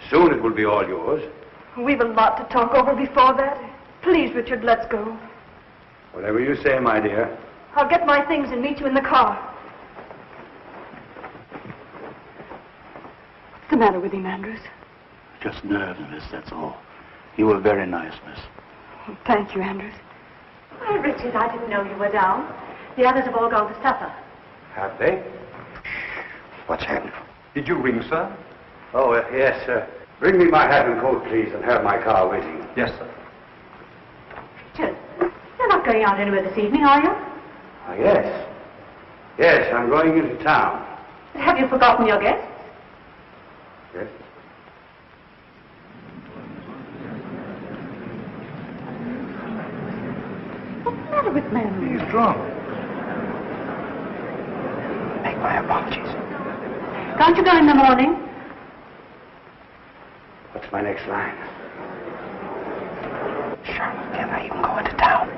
Soon it will be all yours.
We've a lot to talk over before that. Please, Richard, let's go.
Whatever you say, my dear.
I'll get my things and meet you in the car. What's the matter with him, Andrews?
Just nerves, miss, that's all. You were very nice, miss.
Well, thank you, Andrews.
Oh, Richard, I didn't know you were down. The others have all gone to supper.
Have they?
What's happened?
Did you ring, sir?
Oh, yes, sir. Bring me my hat and coat, please, and have my car waiting.
Yes, sir.
Richard, you're not going out anywhere this evening, are you?
Ah, yes. Yes, I'm going into town.
Have you forgotten your guests?
Yes?
What's the matter with Mary?
He's drunk. Make my apologies.
Can't you go in the morning?
What's my next line? Charlotte, can't I even go into town?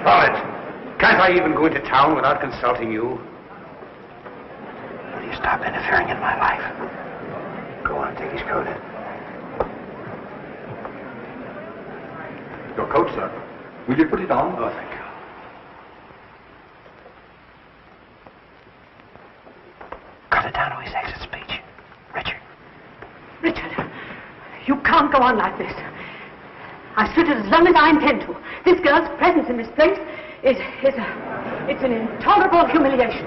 Charlotte, can't I even go into town without consulting you? Will you stop interfering in my life? Go on, take his coat.
Your coat, sir. Will you put it on?
Oh, thank you. Cut it down to his exit speech. Richard.
Richard, you can't go on like this. I stood it as long as I intend to. This girl's presence in this place it's an intolerable humiliation.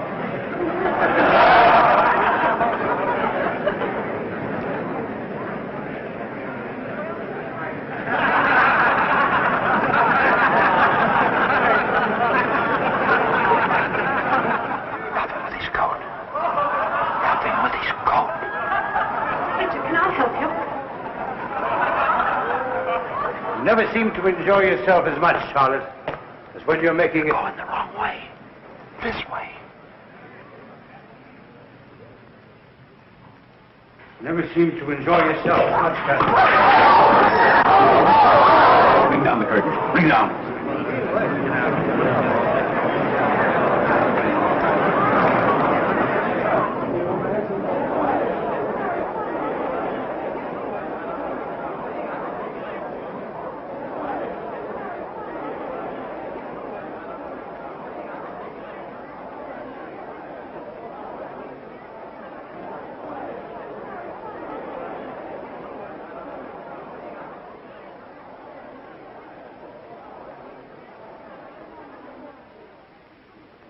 You never seem to enjoy yourself as much, Charlotte, as when you're making it... Going the wrong way. This way. You never seem to enjoy yourself as much, Catherine.
Bring down the curtain. Bring down.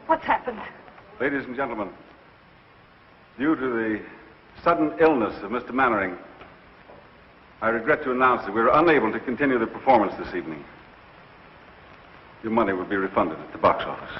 What's happened?
Ladies and gentlemen, due to the sudden illness of Mr. Mannering, I regret to announce that we are unable to continue the performance this evening. Your money will be refunded at the box office.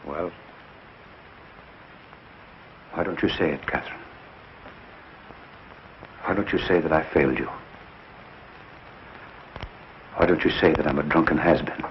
Well, why don't you say it, Catherine? Why don't you say that I failed you? Why don't you say that I'm a drunken has-been?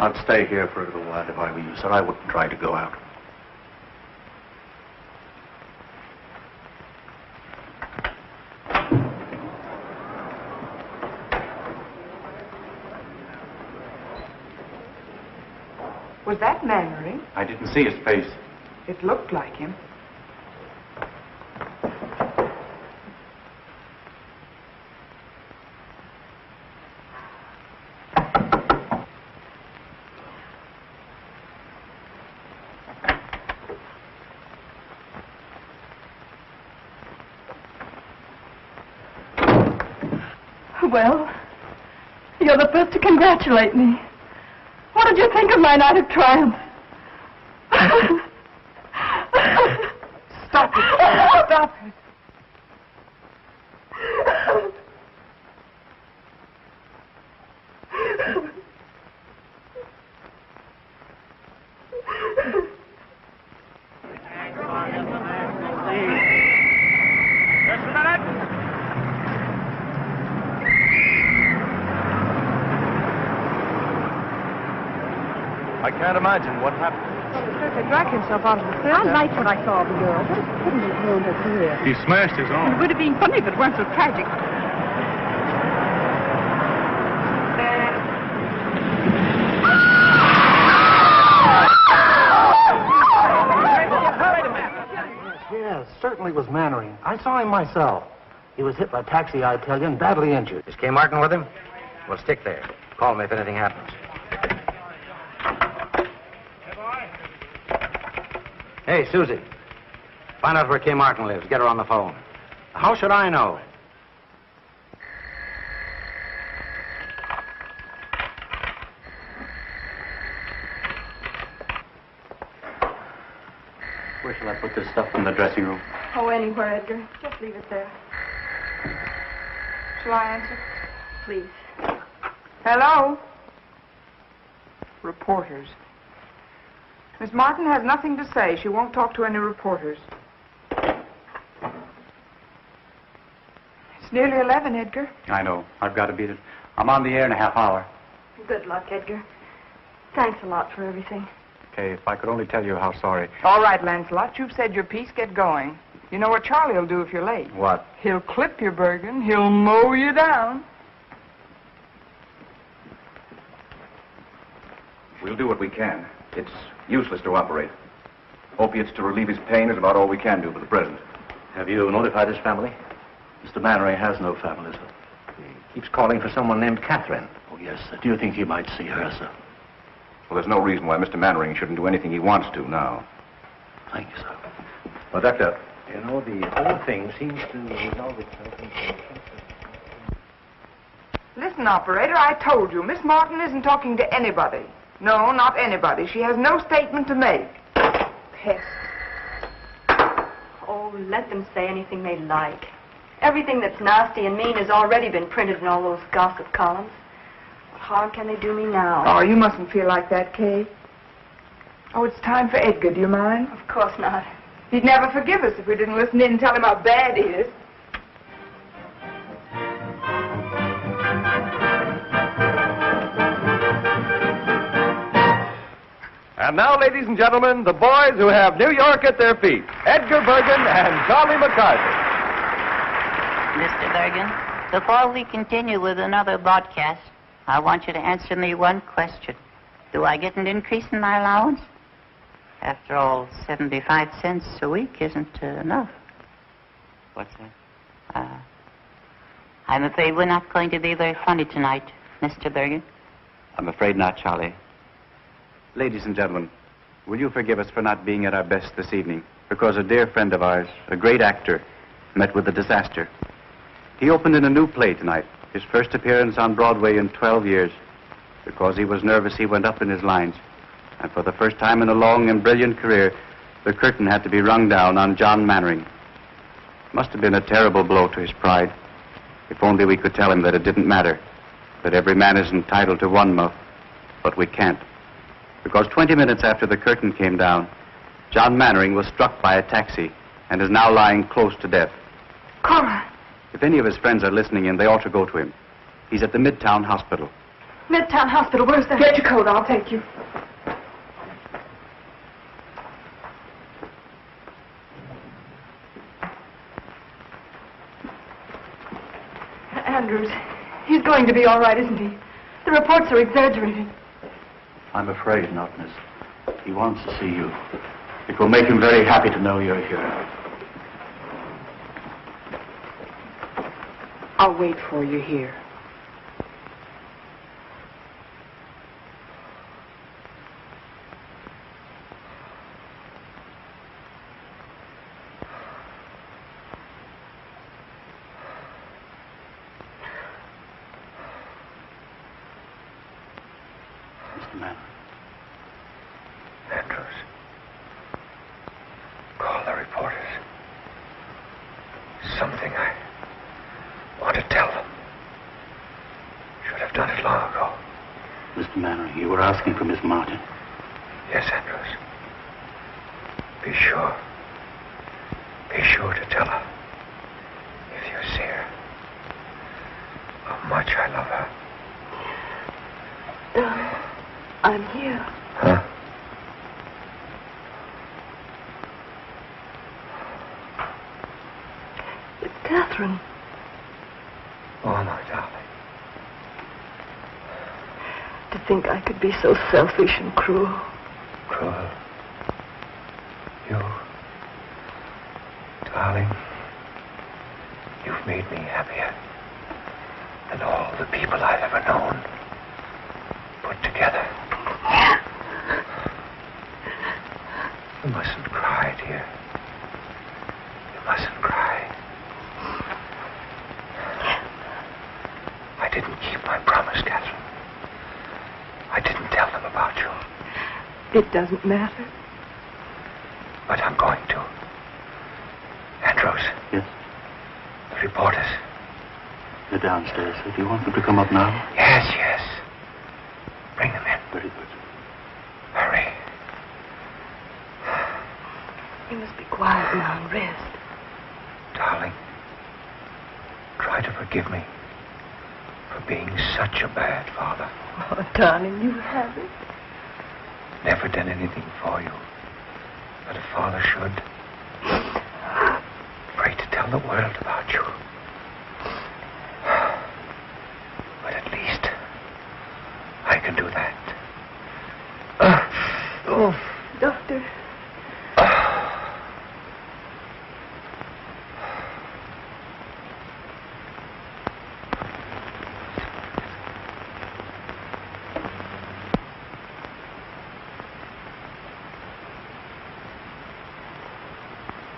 I'd stay here for a little while if I were you, sir. I wouldn't try to go out.
Was that Mannering?
I didn't see his face.
It looked like him.
Well, you're the first to congratulate me. What did you think of my night of triumph?
Stop it. Stop it.
I can't imagine what happened.
They dragged himself out of the theater.
I liked what I saw of the girl, but it couldn't have ruined her career.
He smashed his
It
arm.
would have been funny if it weren't so tragic.
Yes, certainly was Mannering. I saw him myself. He was hit by a taxi, I tell you, and badly injured.
Is Kay Martin with him? Well, stick there. Call me if anything happens. Hey, Susie. Find out where Kay Martin lives. Get her on the phone. How should I know?
Where shall I put this stuff in the dressing room?
Oh, anywhere, Edgar. Just leave it there.
Shall I answer?
Please.
Hello? Reporters. Miss Martin has nothing to say. She won't talk to any reporters. It's nearly 11, Edgar.
I know. I've got to beat it. I'm on the air in a half hour.
Good luck, Edgar. Thanks a lot for everything.
Okay, if I could only tell you how sorry.
All right, Lancelot, you've said your piece. Get going. You know what Charlie will do if you're late.
What?
He'll clip your Bergen. He'll mow you down.
We'll do what we can. It's useless to operate. Opiates to relieve his pain is about all we can do for the present.
Have you notified his family?
Mr. Mannering has no family, sir.
He keeps calling for someone named Catherine.
Oh, yes, sir. Do you think he might see her, sir?
Well, there's no reason why Mr. Mannering shouldn't do anything he wants to now.
Thank you, sir.
Well, Doctor, you know, the whole thing seems to resolve itself into...
Listen, operator, I told you, Miss Martin isn't talking to anybody. No, not anybody. She has no statement to make. Pest.
Oh, let them say anything they like. Everything that's nasty and mean has already been printed in all those gossip columns. What harm can they do me now?
Oh, you mustn't feel like that, Kay. Oh, it's time for Edgar. Do you mind?
Of course not.
He'd never forgive us if we didn't listen in and tell him how bad he is.
And now, ladies and gentlemen, the boys who have New York at their feet, Edgar Bergen and Charlie McCarthy.
Mr. Bergen, before we continue with another broadcast, I want you to answer me one question. Do I get an increase in my allowance? After all, 75 cents a week isn't enough.
What's that?
I'm afraid we're not going to be very funny tonight, Mr. Bergen.
I'm afraid not, Charlie. Ladies and gentlemen, will you forgive us for not being at our best this evening? Because a dear friend of ours, a great actor, met with a disaster. He opened in a new play tonight, his first appearance on Broadway in 12 years. Because he was nervous, he went up in his lines. And for the first time in a long and brilliant career, the curtain had to be rung down on John Mannering. Must have been a terrible blow to his pride. If only we could tell him that it didn't matter, that every man is entitled to one muff, but we can't. Because 20 minutes after the curtain came down, John Mannering was struck by a taxi and is now lying close to death.
Cora!
If any of his friends are listening in, they ought to go to him. He's at the Midtown Hospital.
Midtown Hospital, where's that?
Get your coat, I'll take you.
Andrews, he's going to be all right, isn't he? The reports are exaggerating.
I'm afraid not, miss. He wants to see you. It will make him very happy to know you're here.
I'll wait for you here.
Mr. Mannering.
Andrews. Call the reporters. Something I want to tell them. Should have done it long ago.
Mr. Mannering, you were asking for Miss Martin.
Yes, Andrews. Be sure. Be sure to tell her. If you see her. How much I love her.
I'm here.
Huh?
children.
Oh, my darling.
To think I could be so selfish and cruel.
Cruel. You. Darling. You've made me happier than all the people I've ever known put together. You mustn't cry, dear. You mustn't cry. I didn't keep my promise, Catherine. I didn't tell them about you.
It doesn't matter.
But I'm going to. Andrews.
Yes?
The reporters.
They're downstairs. Do you want them to come up now?
Yes, yes. Bring them in.
Very good.
Hurry.
You must be quiet now and rest.
Darling, try to forgive me for being such a bad father.
Oh, darling, you haven't.
Never done anything for you that a father should. Afraid to tell the world about you. But at least I can do that.
Doctor.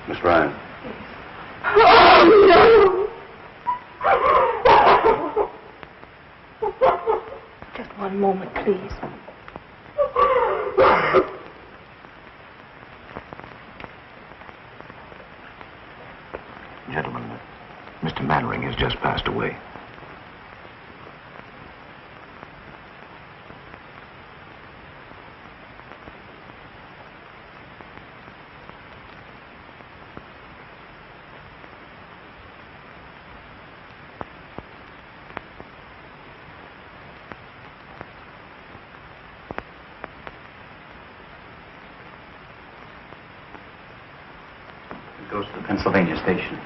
Miss Ryan.
Oh, no! Just one moment, please.
Gentlemen, Mr. Mannering has just passed away.
It goes to the Pennsylvania station.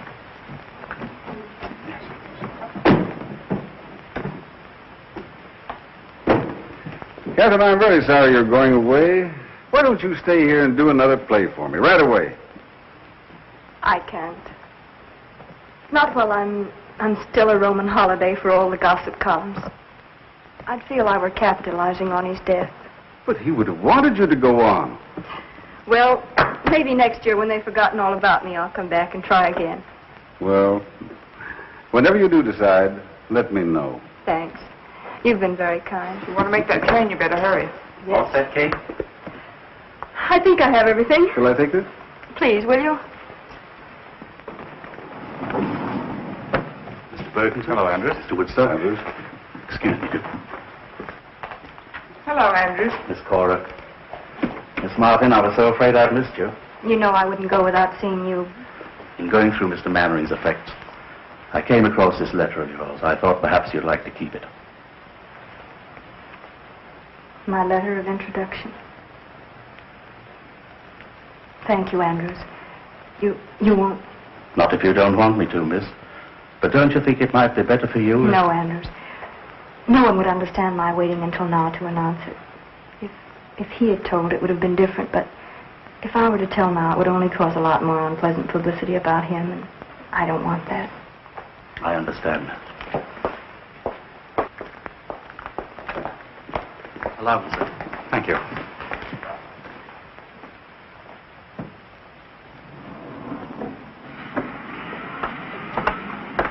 Catherine, I'm very sorry you're going away. Why don't you stay here and do another play for me right away?
I can't. Not while I'm still a Roman holiday for all the gossip columns. I'd feel I were capitalizing on his death.
But he would have wanted you to go on.
Well, maybe next year when they've forgotten all about me, I'll come back and try again.
Well, whenever you do decide, let me know.
Thanks. You've been very kind.
If you want to make that train, you better hurry.
Yes.
All set, Kate?
I think I have everything.
Shall I take this?
Please, will you?
Mr. Perkins. Hello, Andrews. Mr. Woodstock.
Andrews.
Excuse me.
Hello, Andrews.
Miss Cora. Miss Martin, I was so afraid I'd missed you.
You know I wouldn't go without seeing you.
In going through Mr. Mannering's effects, I came across this letter of yours. I thought perhaps you'd like to keep it.
My letter of introduction. Thank you, Andrews. You won't...
Not if you don't want me to, miss. But don't you think it might be better for you?
No, Andrews. No one would understand my waiting until now to announce it. If he had told, it would have been different, but if I were to tell now, it would only cause a lot more unpleasant publicity about him, and I don't want that.
I understand. Allow me, sir. Thank you.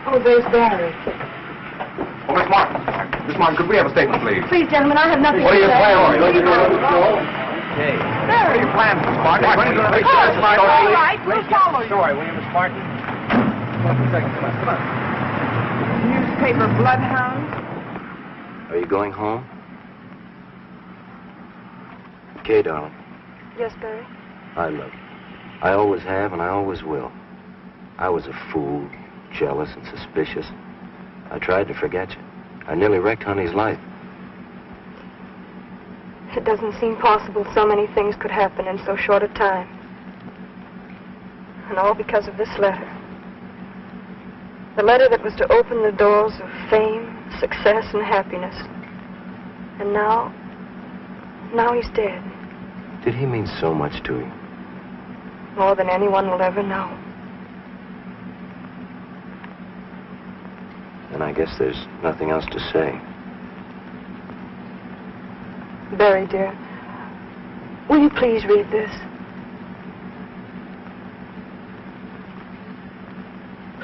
Oh, there's Barry.
Oh, Miss Martin. Miss Martin, could we have a statement, please?
Please, gentlemen, I have nothing
What are
to
your
say.
plans? Are you going to
Okay.
What are your plans, Miss Martin? When are you going to make
Oh, all right, we'll follow you.
Story, will you, Miss Martin? Come on for a second. Come on.
Newspaper bloodhound.
Are you going home? Kay, darling,
Yes, Barry?
I love you. I always have, and I always will. I was a fool, jealous and suspicious. I tried to forget you. I nearly wrecked Honey's life.
It doesn't seem possible so many things could happen in so short a time. And all because of this letter. The letter that was to open the doors of fame, success, and happiness. And now he's dead.
Did he mean so much to you?
More than anyone will ever know.
And I guess there's nothing else to say.
Barry, dear, will you please read this?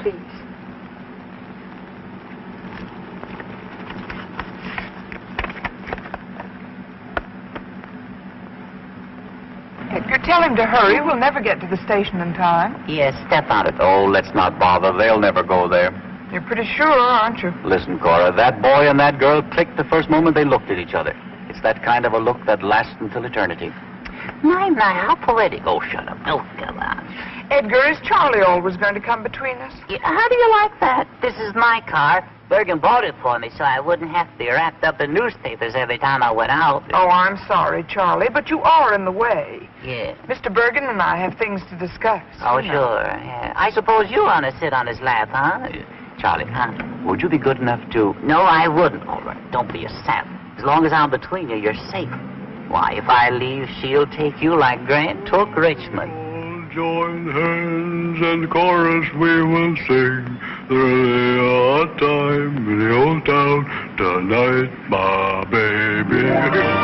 Please.
Edgar, tell him to hurry. We'll never get to the station in time.
Yes, step out of it. Oh, let's not bother. They'll never go there.
You're pretty sure, aren't you?
Listen, Cora, that boy and that girl clicked the first moment they looked at each other. It's that kind of a look that lasts until eternity. My, how poetic. Oh, shut up. Oh, come on.
Edgar, is Charlie always going to come between us?
Yeah, how do you like that? This is my car. Bergen bought it for me so I wouldn't have to be wrapped up in newspapers every time I went out.
Oh, I'm sorry, Charlie, but you are in the way.
Yeah.
Mr. Bergen and I have things to discuss.
Oh, sure. Yeah. I suppose you want to sit on his lap, huh?
Charlie, would you be good enough to...
No, I wouldn't. All right, don't be a sap. As long as I'm between you, you're safe. Why, if I leave, she'll take you like Grant took Richmond.
Join hands and chorus we will sing. There's a time in the old town tonight, my baby.